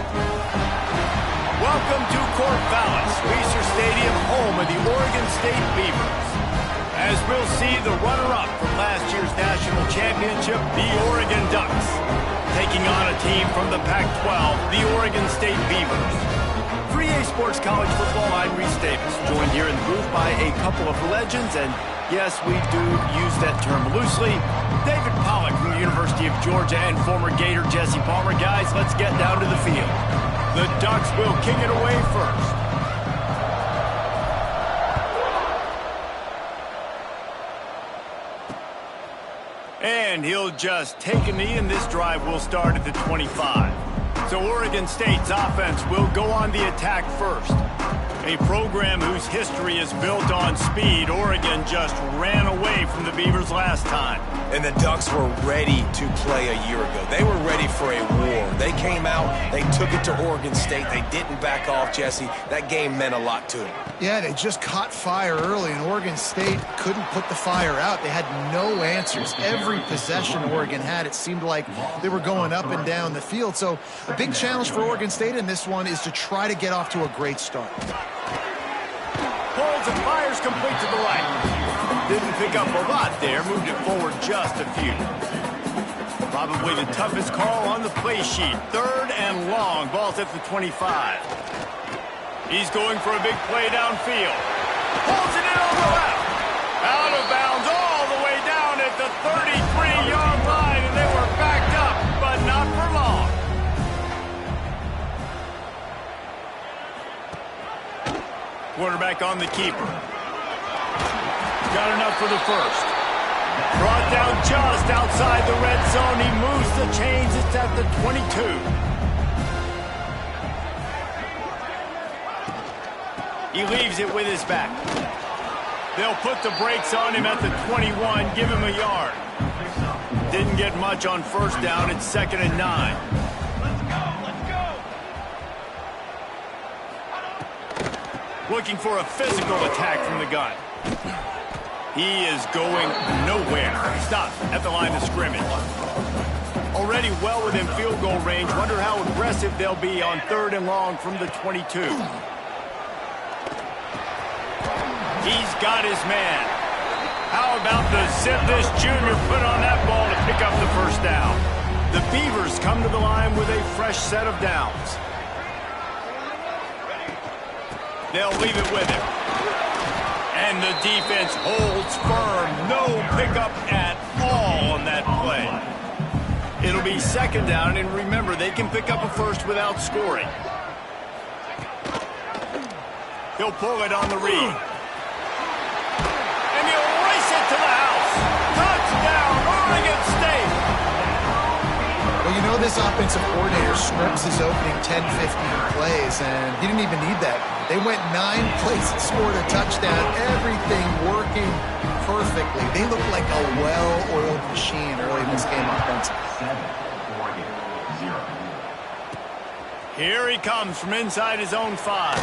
Welcome to Corvallis, Weiser Stadium, home of the Oregon State Beavers. As we'll see the runner-up from last year's national championship, the Oregon Ducks, taking on a team from the Pac-12, the Oregon State Beavers. For EA Sports College Football, I'm Reese Davis, joined here in the booth by a couple of legends, and yes, we do use that term loosely. David Pollack from the University of Georgia and former Gator Jesse Palmer. Guys, let's get down to the field. The Ducks will kick it away first. And he'll just take a knee, and this drive will start at the 25. So Oregon State's offense will go on the attack first. A program whose history is built on speed. Oregon just ran away from the Beavers last time. And the Ducks were ready to play a year ago. They were ready for a war. They came out, they took it to Oregon State. They didn't back off, Jesse. That game meant a lot to them. Yeah, they just caught fire early, and Oregon State couldn't put the fire out. They had no answers. Every possession Oregon had, it seemed like they were going up and down the field. So a big challenge for Oregon State in this one is to try to get off to a great start. Pulls and fires complete to the right. Didn't pick up a lot there, moved it forward just a few. Probably the toughest call on the play sheet. 3rd and long, ball's at the 25. He's going for a big play downfield. Pulls it in on the left. Out of bounds all the way down at the 33-yard line, and they were backed up, but not for long. Quarterback on the keeper. Got enough for the first. Brought down just outside the red zone. He moves the chains. It's at the 22. He leaves it with his back. They'll put the brakes on him at the 21, give him a yard. Didn't get much on first down. It's 2nd and 9. Looking for a physical attack from the gun. He is going nowhere. Stopped at the line of scrimmage. Already well within field goal range. Wonder how aggressive they'll be on 3rd and long from the 22. He's got his man. How about the zip this junior put on that ball to pick up the first down? The Beavers come to the line with a fresh set of downs. They'll leave it with him. And the defense holds firm. No pickup at all on that play. It'll be 2nd down, and remember, they can pick up a first without scoring. He'll pull it on the read. And he'll race it to the house. Touchdown, Oregon State. Well, you know this offensive coordinator scripts his opening 10, 15 plays, and he didn't even need that. They went 9 plays and scored a touchdown. Everything working perfectly. They look like a well-oiled machine early in this game offensively. 7, Oregon, 0. Here he comes from inside his own 5.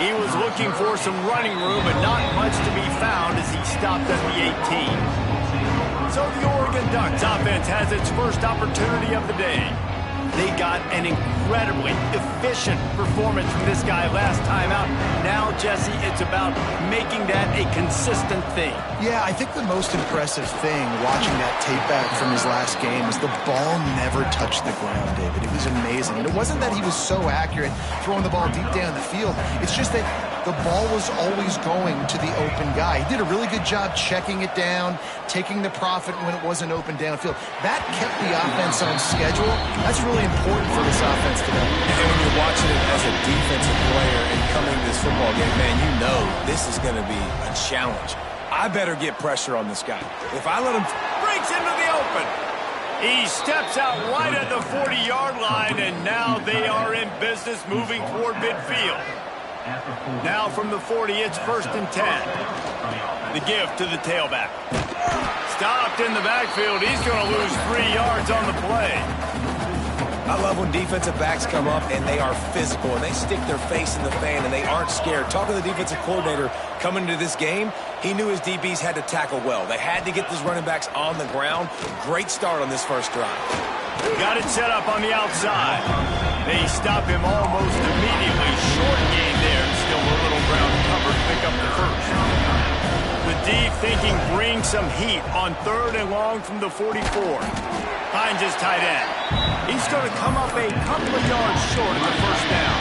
He was looking for some running room, but not much to be found as he stopped at the 18. So the Oregon Ducks offense has its first opportunity of the day. They got an incredibly efficient performance from this guy last time out. Now, Jesse, it's about making that a consistent thing. Yeah, I think the most impressive thing watching that tape back from his last game is the ball never touched the ground, David. It was amazing. And it wasn't that he was so accurate throwing the ball deep down the field. It's just that the ball was always going to the open guy. He did a really good job checking it down, taking the profit when it wasn't open downfield. That kept the offense on schedule. That's really important for this offense today. And when you're watching it as a defensive player and coming to this football game, man, you know this is going to be a challenge. I better get pressure on this guy. If I let him... Breaks into the open. He steps out right at the 40-yard line, and now they are in business moving toward midfield. Now from the 40, it's 1st and 10. The give to the tailback. Stopped in the backfield. He's going to lose 3 yards on the play. I love when defensive backs come up and they are physical and they stick their face in the fan and they aren't scared. Talking to the defensive coordinator coming into this game, he knew his DBs had to tackle well. They had to get these running backs on the ground. Great start on this first drive. Got it set up on the outside. They stop him almost immediately. Short gain there. Still a little ground covered. Pick up the first. The D thinking bring some heat on 3rd and long from the 44. Finds his tight end. He's going to come up a couple of yards short of the first down.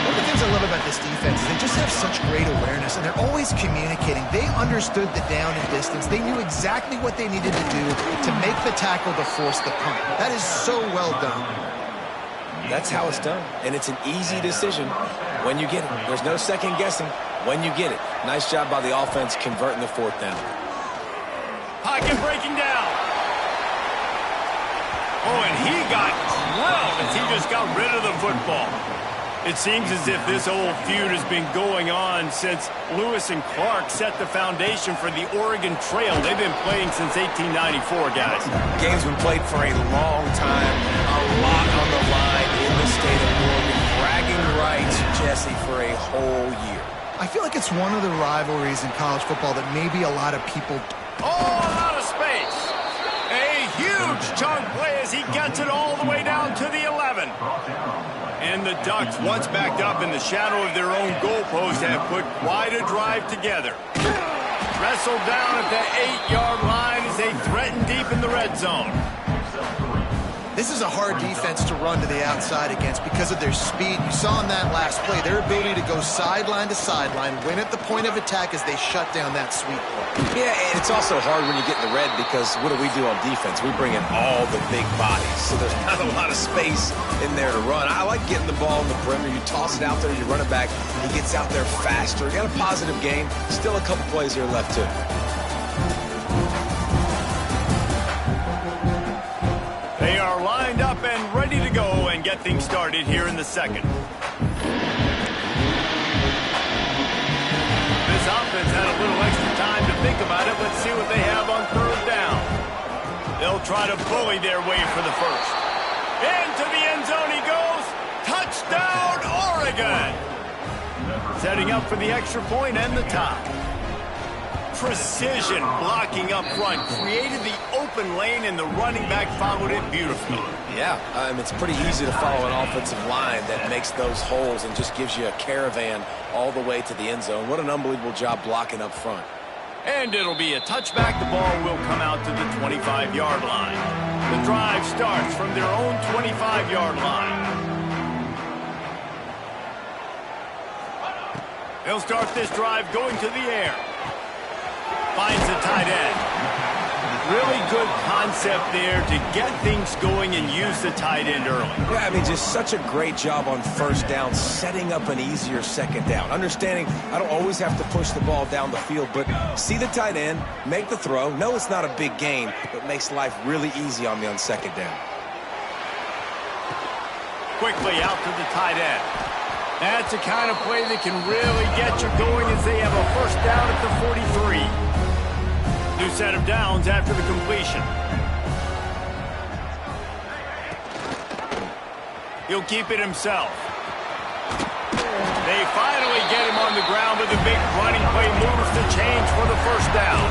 One of the things I love about this defense is they just have such great awareness, and they're always communicating. They understood the down and distance. They knew exactly what they needed to do to make the tackle to force the punt. That is so well done. That's how it's done, and it's an easy decision when you get it. There's no second guessing when you get it. Nice job by the offense converting the 4th down. Pocket breaking down. Oh, and he got drilled as he just got rid of the football. It seems as if this old feud has been going on since Lewis and Clark set the foundation for the Oregon Trail. They've been playing since 1894, guys. Game's been played for a long time, a lot on the line in the state of Oregon. Bragging rights, Jesse, for a whole year. I feel like it's one of the rivalries in college football that maybe a lot of people... Oh, a lot of space. A huge chunk play as he gets it all the way down to the 11. And the Ducks, once backed up in the shadow of their own goalpost, have put quite a drive together. Wrestled down at the 8-yard line as they threaten deep in the red zone. This is a hard defense to run to the outside against because of their speed. You saw in that last play their ability to go sideline to sideline, win at the point of attack as they shut down that sweep play. Yeah, and it's also hard when you get in the red because what do we do on defense? We bring in all the big bodies, so there's not a lot of space in there to run. I like getting the ball in the perimeter. You toss it out there, you run it back. He gets out there faster. He got a positive game. Still a couple plays here left, too. They are lined up and ready to go and get things started here in the second. This offense had a little extra time to think about it. Let's see what they have on 3rd down. They'll try to bully their way for the first. Into the end zone he goes. Touchdown, Oregon! Setting up for the extra point and the tie. Precision blocking up front created the open lane, and the running back followed it beautifully. Yeah, it's pretty easy to follow an offensive line that makes those holes and just gives you a caravan all the way to the end zone. What an unbelievable job blocking up front. And it'll be a touchback. The ball will come out to the 25-yard line. The drive starts from their own 25-yard line. They'll start this drive going to the air. Finds the tight end. Really good concept there to get things going and use the tight end early. Yeah, just such a great job on 1st down, setting up an easier 2nd down. Understanding I don't always have to push the ball down the field, but see the tight end, make the throw. No, it's not a big gain, but makes life really easy on me on 2nd down. Quickly out to the tight end. That's the kind of play that can really get you going as they have a 1st down at the 43. New set of downs after the completion. He'll keep it himself. They finally get him on the ground with a big running play, moves the chains for the 1st down.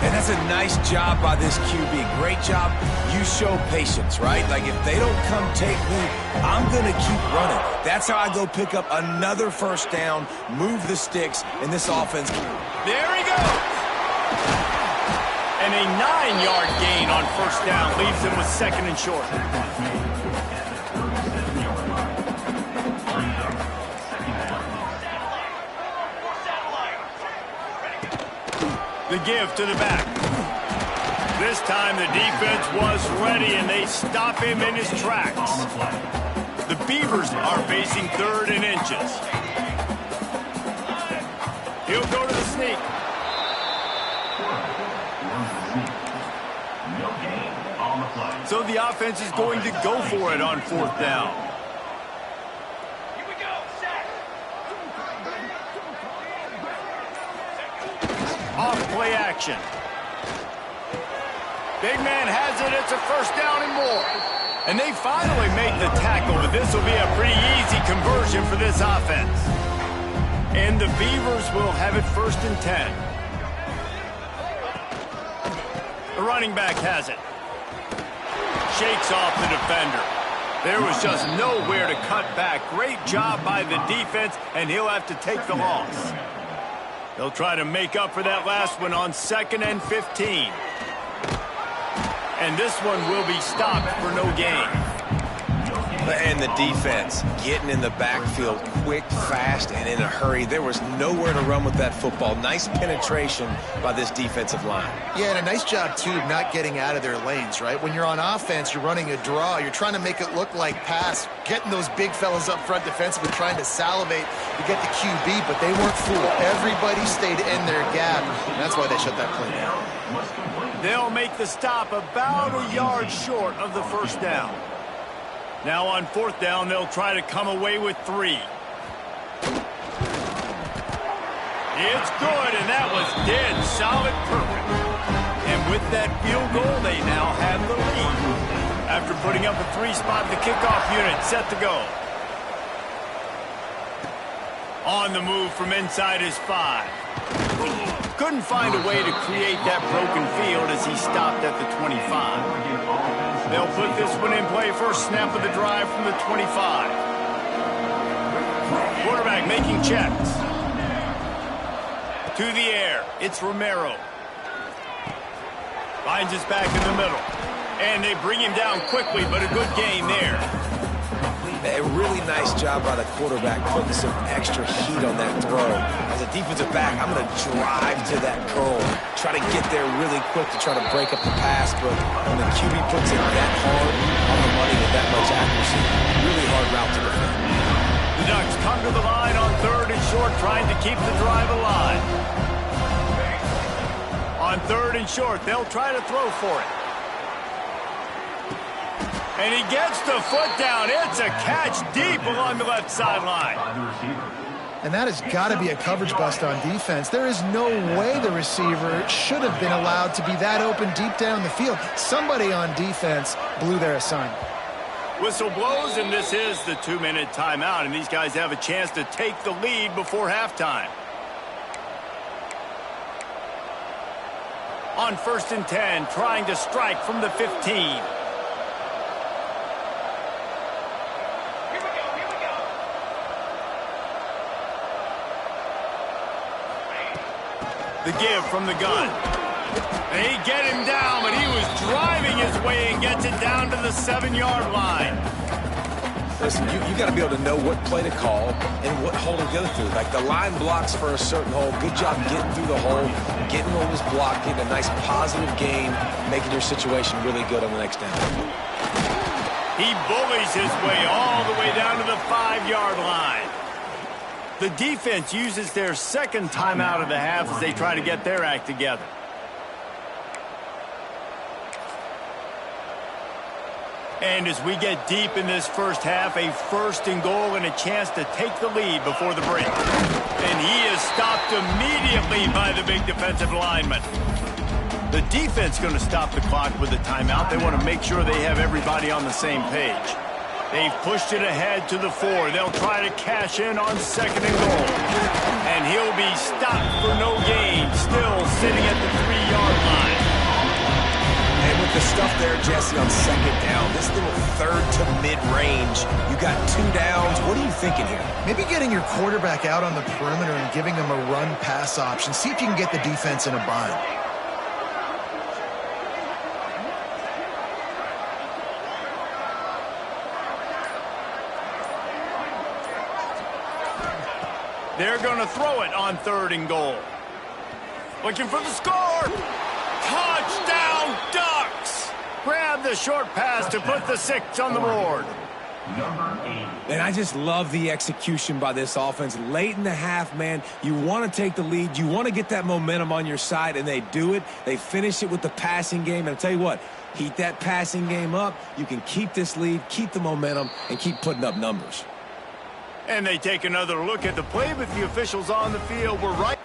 And that's a nice job by this QB. Great job. You show patience, right? Like, if they don't come take me, I'm going to keep running. That's how I go pick up another 1st down, move the sticks, and this offense. There he goes. And a 9-yard gain on 1st down leaves him with 2nd and short. The give to the back. This time the defense was ready, and they stop him in his tracks. The Beavers are facing 3rd and inches. He'll go to the sneak. So the offense is going to go for it on 4th down. Off play action. Big man has it. It's a 1st down and more. And they finally make the tackle, but this will be a pretty easy conversion for this offense. And the Beavers will have it 1st and 10. The running back has it. Shakes off the defender. There was just nowhere to cut back. Great job by the defense, and he'll have to take the loss. They'll try to make up for that last one on 2nd and 15. And this one will be stopped for no gain. And the defense getting in the backfield quick, fast, and in a hurry. There was nowhere to run with that football. Nice penetration by this defensive line. Yeah, and a nice job, too, of not getting out of their lanes, right? When you're on offense, you're running a draw. You're trying to make it look like pass, getting those big fellas up front defensively, trying to salivate to get the QB, but they weren't fooled. Everybody stayed in their gap, and that's why they shut that play down. They'll make the stop about a yard short of the 1st down. Now on 4th down, they'll try to come away with 3. It's good, and that was dead solid perfect. And with that field goal, they now have the lead. After putting up a 3-spot, the kickoff unit set to go. On the move from inside his 5. Couldn't find a way to create that broken field as he stopped at the 25. They'll put this one in play first snap of the drive from the 25. Quarterback making checks. To the air, it's Romero. Finds his back in the middle. And they bring him down quickly, but a good gain there. A really nice job by the quarterback putting some extra heat on that throw. As a defensive back, I'm going to drive to that curl, try to get there really quick to try to break up the pass, but when the QB puts it that hard on the money with that much accuracy, really hard route to defend. The Ducks come to the line on 3rd and short, trying to keep the drive alive. On 3rd and short, they'll try to throw for it. And he gets the foot down. It's a catch deep along the left sideline. And that has got to be a coverage bust on defense. There is no way the receiver should have been allowed to be that open deep down the field. Somebody on defense blew their assignment. Whistle blows, and this is the 2-minute timeout, and these guys have a chance to take the lead before halftime. On 1st and 10, trying to strike from the 15. The give from the gun. They get him down, but he was driving his way and gets it down to the 7-yard line. Listen, you got to be able to know what play to call and what hole to go through. Like the line blocks for a certain hole. Good job getting through the hole, getting what was blocked, getting a nice positive gain, making your situation really good on the next down. He bullies his way all the way down to the 5-yard line. The defense uses their 2nd timeout of the half as they try to get their act together. And as we get deep in this first half, a 1st and goal and a chance to take the lead before the break. And he is stopped immediately by the big defensive lineman. The defense going to stop the clock with a timeout. They want to make sure they have everybody on the same page. They've pushed it ahead to the 4. They'll try to cash in on 2nd and goal. And he'll be stopped for no gain, still sitting at the 3-yard line. And with the stuff there, Jesse, on 2nd down, this little 3rd to mid-range, you got 2 downs. What are you thinking here? Maybe getting your quarterback out on the perimeter and giving them a run-pass option. See if you can get the defense in a bind. They're going to throw it on 3rd and goal. Looking for the score. Touchdown, Ducks! Grab the short pass to put the 6 on the board. And I just love the execution by this offense. Late in the half, man, you want to take the lead. You want to get that momentum on your side, and they do it. They finish it with the passing game. And I'll tell you what, heat that passing game up. You can keep this lead, keep the momentum, and keep putting up numbers. And they take another look at the play, but the officials on the field were right.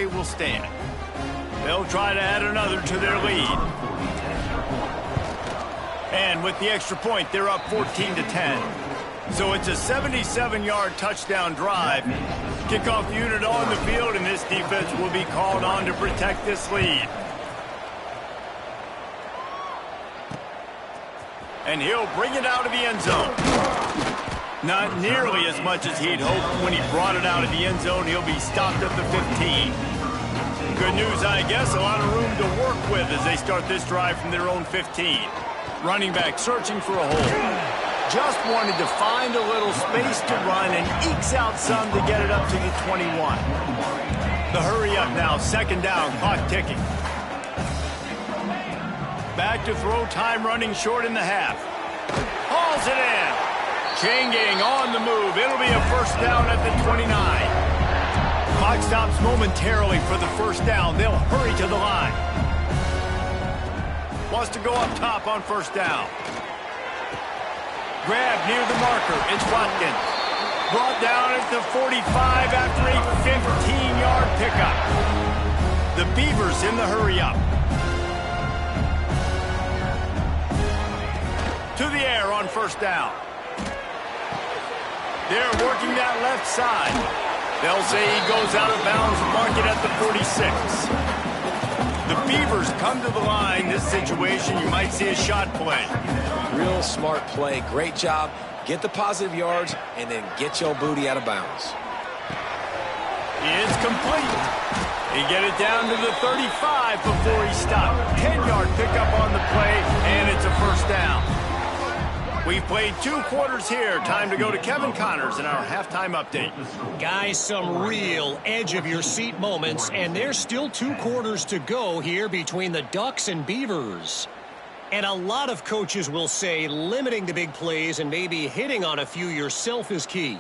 play will stand. They'll try to add another to their lead. And with the extra point, they're up 14-10. So it's a 77-yard touchdown drive. Kickoff unit on the field, and this defense will be called on to protect this lead. And he'll bring it out of the end zone. Not nearly as much as he'd hoped. When he brought it out of the end zone, he'll be stopped at the 15. Good news, I guess, a lot of room to work with as they start this drive from their own 15. Running back searching for a hole. Just wanted to find a little space to run and ekes out some to get it up to the 21. The hurry up now, second down, clock ticking. Back to throw, time running short in the half. Hauls it in. Chain gang on the move. It'll be a first down at the 29. Clock stops momentarily for the first down. They'll hurry to the line. Wants to go up top on first down. Grab near the marker. It's Watkins. Brought down at the 45 after a 15-yard pickup. The Beavers in the hurry up. To the air on first down. They're working that left side. They'll say he goes out of bounds, mark it at the 46. The Beavers come to the line. This situation, you might see a shot play. Real smart play. Great job. Get the positive yards and then get your booty out of bounds. It's complete. He get it down to the 35 before he stopped. 10-yard pickup on the play, and it's a first down. We've played 2 quarters here. Time to go to Kevin Connors in our halftime update. Guys, some real edge-of-your-seat moments, and there's still 2 quarters to go here between the Ducks and Beavers. And a lot of coaches will say limiting the big plays and maybe hitting on a few yourself is key.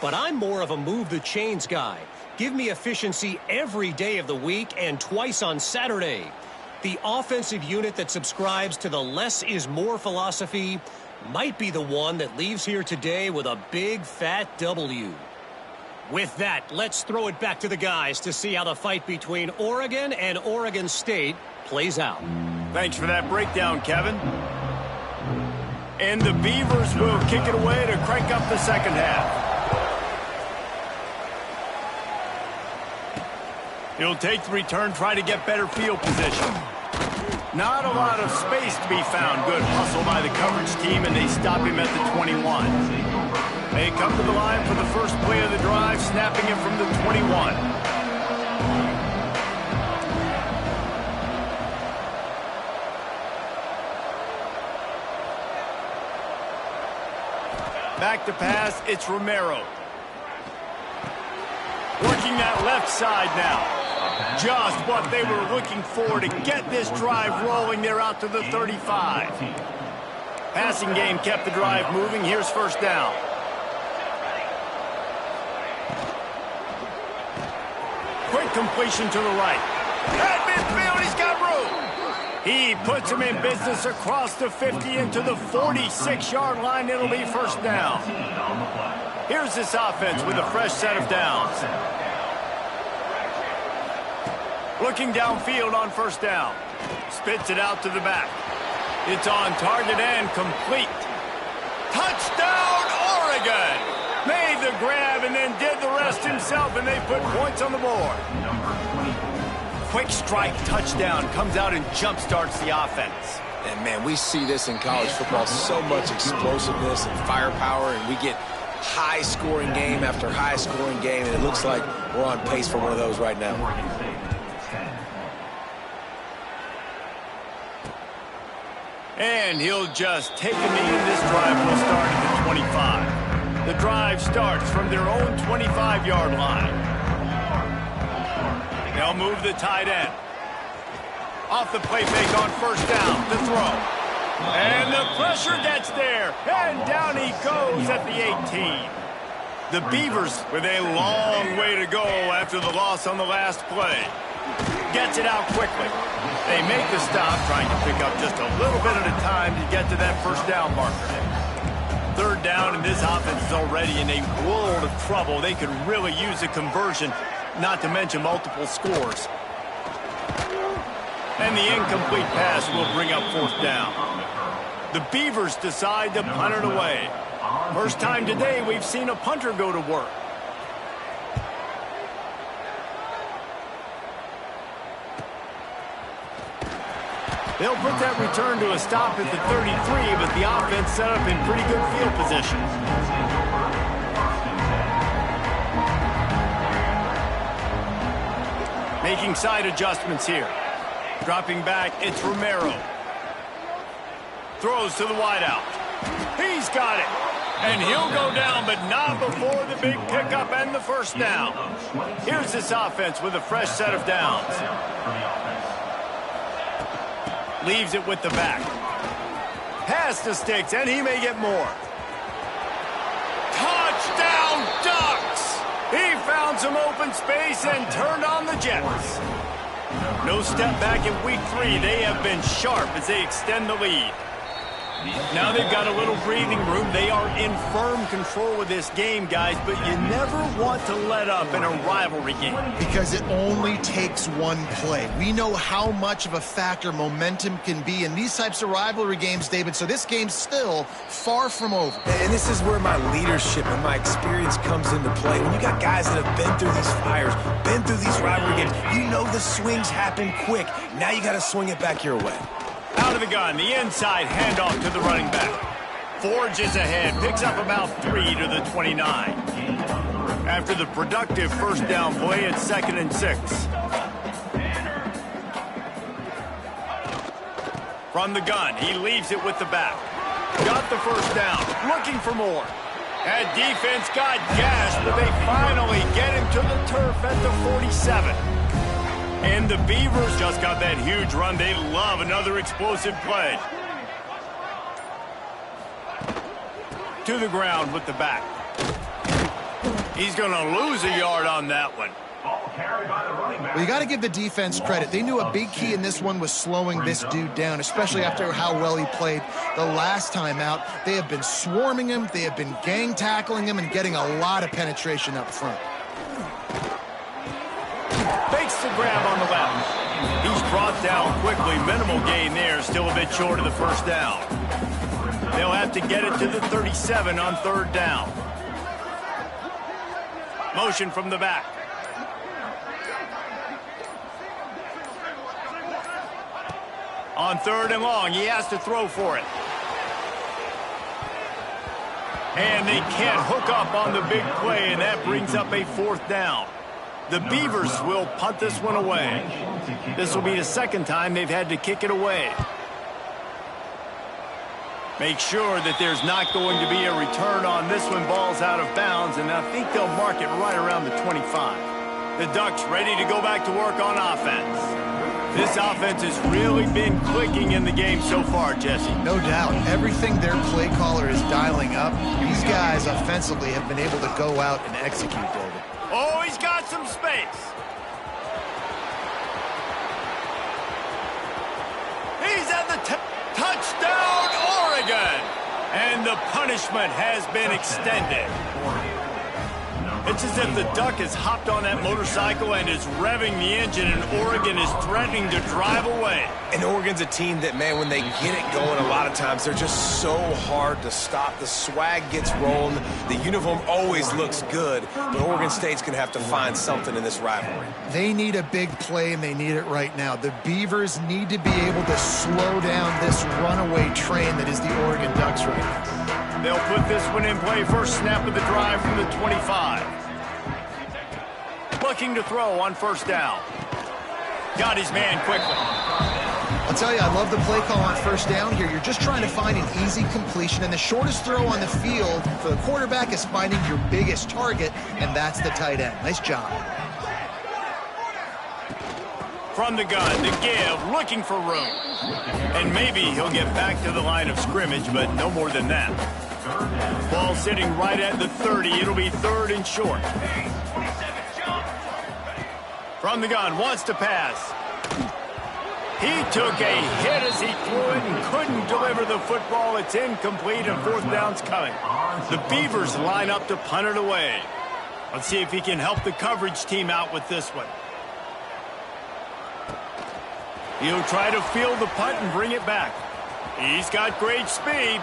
But I'm more of a move-the-chains guy. Give me efficiency every day of the week and twice on Saturday. The offensive unit that subscribes to the less is more philosophy might be the one that leaves here today with a big fat W. With that, let's throw it back to the guys to see how the fight between Oregon and Oregon State plays out. Thanks for that breakdown, Kevin. And the Beavers will kick it away to crank up the second half. He'll take the return, try to get better field position. Not a lot of space to be found. Good hustle by the coverage team, and they stop him at the 21. They come to the line for the first play of the drive, snapping it from the 21. Back to pass, it's Romero. Working that left side now. Just what they were looking for to get this drive rolling. They're out to the 35. Passing game kept the drive moving. Here's first down. Quick completion to the right. At midfield, he's got room. He puts him in business across the 50 into the 46-yard line. It'll be first down. Here's this offense with a fresh set of downs. Looking downfield on first down. Spits it out to the back. It's on target and complete. Touchdown, Oregon! Made the grab and then did the rest himself, and they put points on the board. Quick strike touchdown comes out and jump-starts the offense. And, man, we see this in college football, so much explosiveness and firepower, and we get high-scoring game after high-scoring game, and it looks like we're on pace for one of those right now. And he'll just take a knee, and this drive will start at the 25. The drive starts from their own 25-yard line. They'll move the tight end. Off the play fake on first down, the throw. And the pressure gets there, and down he goes at the 18. The Beavers with a long way to go after the loss on the last play. Gets it out quickly. They make the stop, trying to pick up just a little bit at a time to get to that first down marker. Third down, and this offense is already in a world of trouble. They could really use a conversion. not to mention multiple scores. And the incomplete pass will bring up 4th down. The Beavers decide to punt it away. First time today we've seen a punter go to work. They'll put that return to a stop at the 33, but the offense set up in pretty good field position. Making side adjustments here. Dropping back, it's Romero. Throws to the wideout. He's got it. And he'll go down, but not before the big pickup and the 1st down. Here's this offense with a fresh set of downs. Leaves it with the back. Pass to Sticks, and he may get more. Touchdown, Ducks! He found some open space and turned on the Jets. No step back in week 3. They have been sharp as they extend the lead. Now they've got a little breathing room. They are in firm control of this game, guys, but you never want to let up in a rivalry game. Because it only takes one play. We know how much of a factor momentum can be in these types of rivalry games, David, so this game's still far from over. And this is where my leadership and my experience comes into play. When you got guys that have been through these fires, been through these rivalry games, you know the swings happen quick. Now you got to swing it back your way. Out of the gun, the inside handoff to the running back. Forges ahead, picks up about 3 to the 29. After the productive 1st down play, it's 2nd and 6. From the gun, he leaves it with the back. Got the 1st down, looking for more. That defense got gashed, but they finally get him to the turf at the 47. And the Beavers just got that huge run. They love another explosive play. To the ground with the back. He's going to lose a yard on that one. Well, you got to give the defense credit. They knew a big key in this one was slowing this dude down, especially after how well he played the last time out. They have been swarming him. They have been gang tackling him and getting a lot of penetration up front. Fakes the grab on the left. He's brought down quickly. Minimal gain there. Still a bit short of the 1st down. They'll have to get it to the 37 on 3rd down. Motion from the back. On 3rd and long, he has to throw for it. And they can't hook up on the big play, and that brings up a 4th down. The Beavers will punt this one away. This will be the 2nd time they've had to kick it away. Make sure that there's not going to be a return on this one. Ball's out of bounds, and I think they'll mark it right around the 25. The Ducks ready to go back to work on offense. This offense has really been clicking in the game so far, Jesse. No doubt. Everything their play caller is dialing up, these guys offensively have been able to go out and execute, David. Oh, he's got some space. He's at the touchdown, Oregon. And the punishment has been extended. It's as if the Duck has hopped on that motorcycle and is revving the engine, and Oregon is threatening to drive away. And Oregon's a team that, man, when they get it going, a lot of times they're just so hard to stop. The swag gets rolling. The uniform always looks good, but Oregon State's going to have to find something in this rivalry. They need a big play, and they need it right now. The Beavers need to be able to slow down this runaway train that is the Oregon Ducks right now. They'll put this one in play. First snap of the drive from the 25. Looking to throw on 1st down. Got his man quickly. I'll tell you, I love the play call on 1st down here. You're just trying to find an easy completion, and the shortest throw on the field for the quarterback is finding your biggest target, and that's the tight end. Nice job. From the gun, the give, looking for room. And maybe he'll get back to the line of scrimmage, but no more than that. Ball sitting right at the 30. It'll be 3rd and short. From the gun, wants to pass. He took a hit as he threw it and couldn't deliver the football. It's incomplete, and 4th down's coming. The Beavers line up to punt it away. Let's see if he can help the coverage team out with this one. He'll try to field the punt and bring it back. He's got great speed.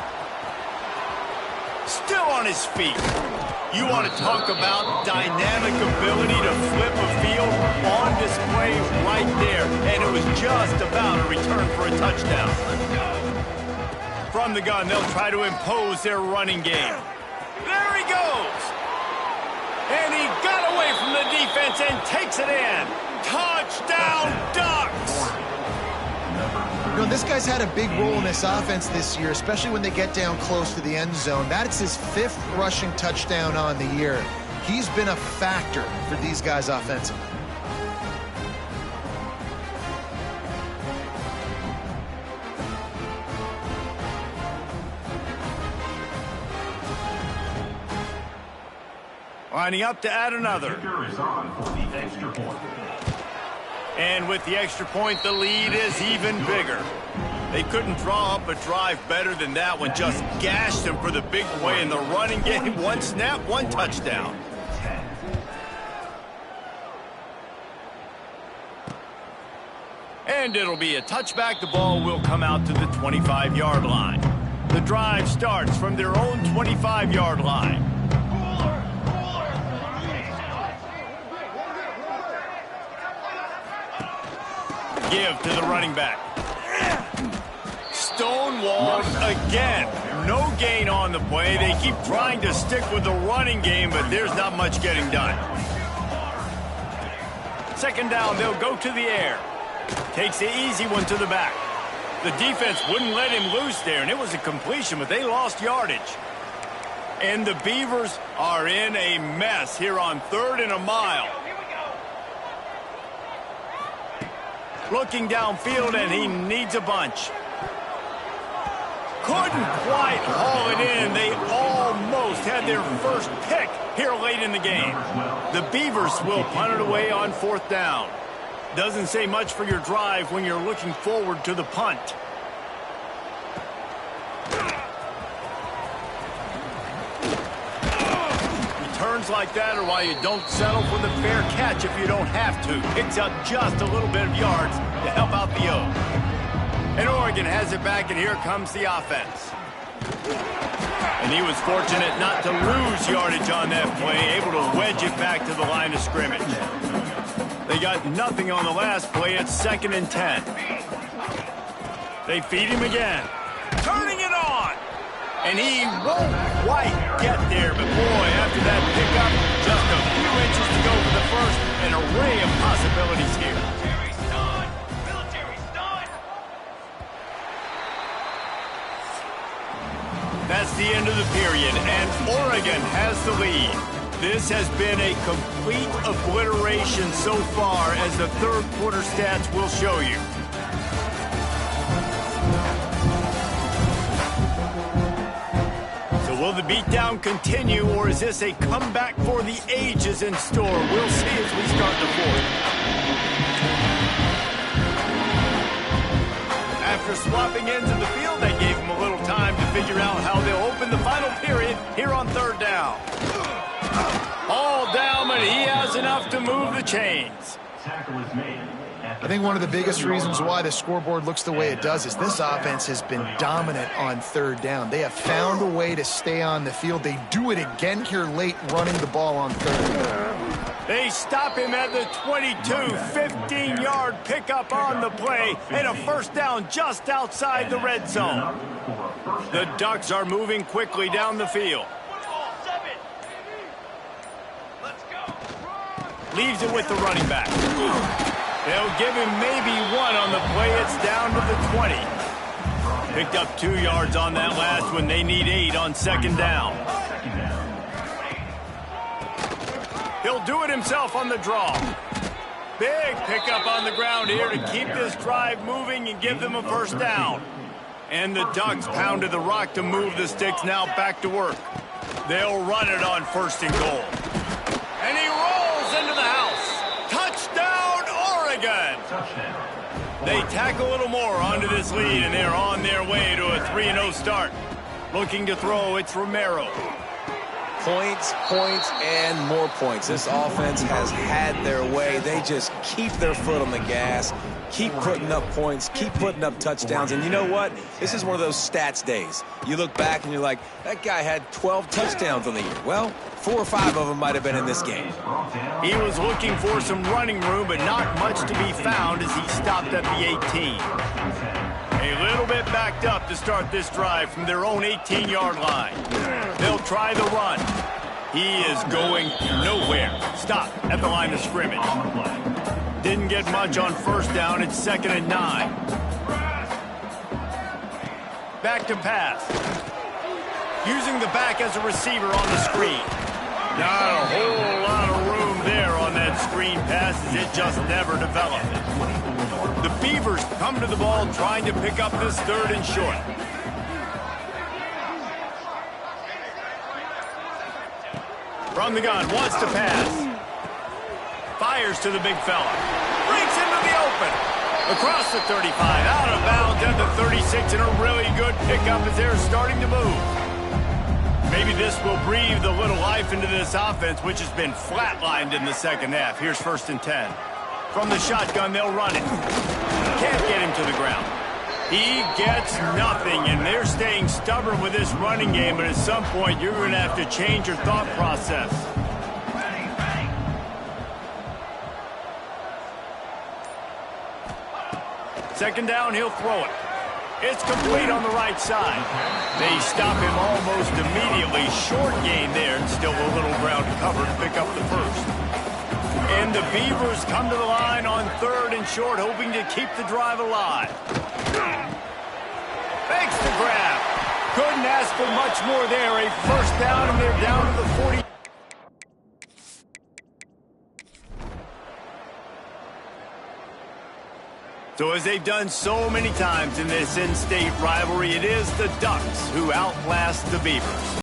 Still on his feet. You want to talk about dynamic ability to flip a field on display right there. And it was just about a return for a touchdown. From the gun, they'll try to impose their running game. There he goes. And he got away from the defense and takes it in. Touchdown, Ducks! You know, this guy's had a big role in this offense this year, especially when they get down close to the end zone. That's his 5th rushing touchdown on the year. He's been a factor for these guys offensively. Lining up to add another. Kicker is on for the extra point. And with the extra point, the lead is even bigger. They couldn't draw up a drive better than that one. Just gashed them for the big play in the running game. One snap, one touchdown. And it'll be a touchback. The ball will come out to the 25-yard line. The drive starts from their own 25-yard line. Give to the running back. Stonewalled again. No gain on the play. They keep trying to stick with the running game, but there's not much getting done. Second down, they'll go to the air. Takes the easy one to the back. The defense wouldn't let him loose there, and it was a completion, but they lost yardage. And the Beavers are in a mess here on 3rd and a mile. Looking downfield, and he needs a bunch. Couldn't quite haul it in. They almost had their first pick here late in the game. The Beavers will punt it away on 4th down. Doesn't say much for your drive when you're looking forward to the punt. Returns like that are why you don't settle for the fair catch if you don't have to. Picks up just a little bit of yards to help out the O. And Oregon has it back, and here comes the offense. And he was fortunate not to lose yardage on that play, able to wedge it back to the line of scrimmage. They got nothing on the last play. It's 2nd and 10. They feed him again. Turning it on. And he won't quite get there. But boy, after that pickup, just a few inches to go for the first. An array of possibilities here. That's the end of the period, and Oregon has the lead. This has been a complete obliteration so far, as the 3rd quarter stats will show you. So will the beatdown continue, or is this a comeback for the ages in store? We'll see as we start the 4th. After swapping ends of the field, they gave him a little time to figure out how they'll open the final period here on 3rd down. All down, but he has enough to move the chains. Tackle is made. I think one of the biggest reasons why the scoreboard looks the way it does is this offense has been dominant on 3rd down. They have found a way to stay on the field. They do it again here late, running the ball on 3rd down. They stop him at the 22, 15-yard pickup on the play, and a first down just outside the red zone. The Ducks are moving quickly down the field. Leaves it with the running back. They'll give him maybe one on the play. It's down to the 20. Picked up 2 yards on that last one. They need 8 on 2nd down. He'll do it himself on the draw. Big pickup on the ground here to keep this drive moving and give them a first down. And the Ducks pounded the rock to move the sticks. Now back to work. They'll run it on 1st and goal. And he rolls into the house. Touchdown, Oregon! They tack a little more onto this lead, and they're on their way to a 3-0 start. Looking to throw, it's Romero. Points, points, and more points. This offense has had their way. They just keep their foot on the gas, keep putting up points, keep putting up touchdowns. And you know what? This is one of those stats days. You look back and you're like, that guy had 12 touchdowns on the year. Well, 4 or 5 of them might have been in this game. He was looking for some running room, but not much to be found as he stopped at the 18. A little bit backed up to start this drive from their own 18-yard line. They'll try the run. He is going nowhere. Stop at the line of scrimmage. Didn't get much on first down. It's 2nd and 9. Back to pass. Using the back as a receiver on the screen. Not a whole lot of room there on that screen pass as it just never developed. The Beavers come to the ball trying to pick up this 3rd and short. From the gun, wants to pass. Fires to the big fella. Breaks into the open. Across the 35, out of bounds at the 36, and a really good pickup as they're starting to move. Maybe this will breathe a little life into this offense, which has been flatlined in the second half. Here's 1st and 10. From the shotgun, they'll run it. Can't get him to the ground. He gets nothing, and they're staying stubborn with this running game, but at some point, you're going to have to change your thought process. Second down, he'll throw it. It's complete on the right side. They stop him almost immediately. Short gain there, and still a little ground covered to pick up the first. And the Beavers come to the line on 3rd and short, hoping to keep the drive alive. Makes the grab. Couldn't ask for much more there. A first down, and they're down to the 40. So as they've done so many times in this in-state rivalry, it is the Ducks who outlast the Beavers.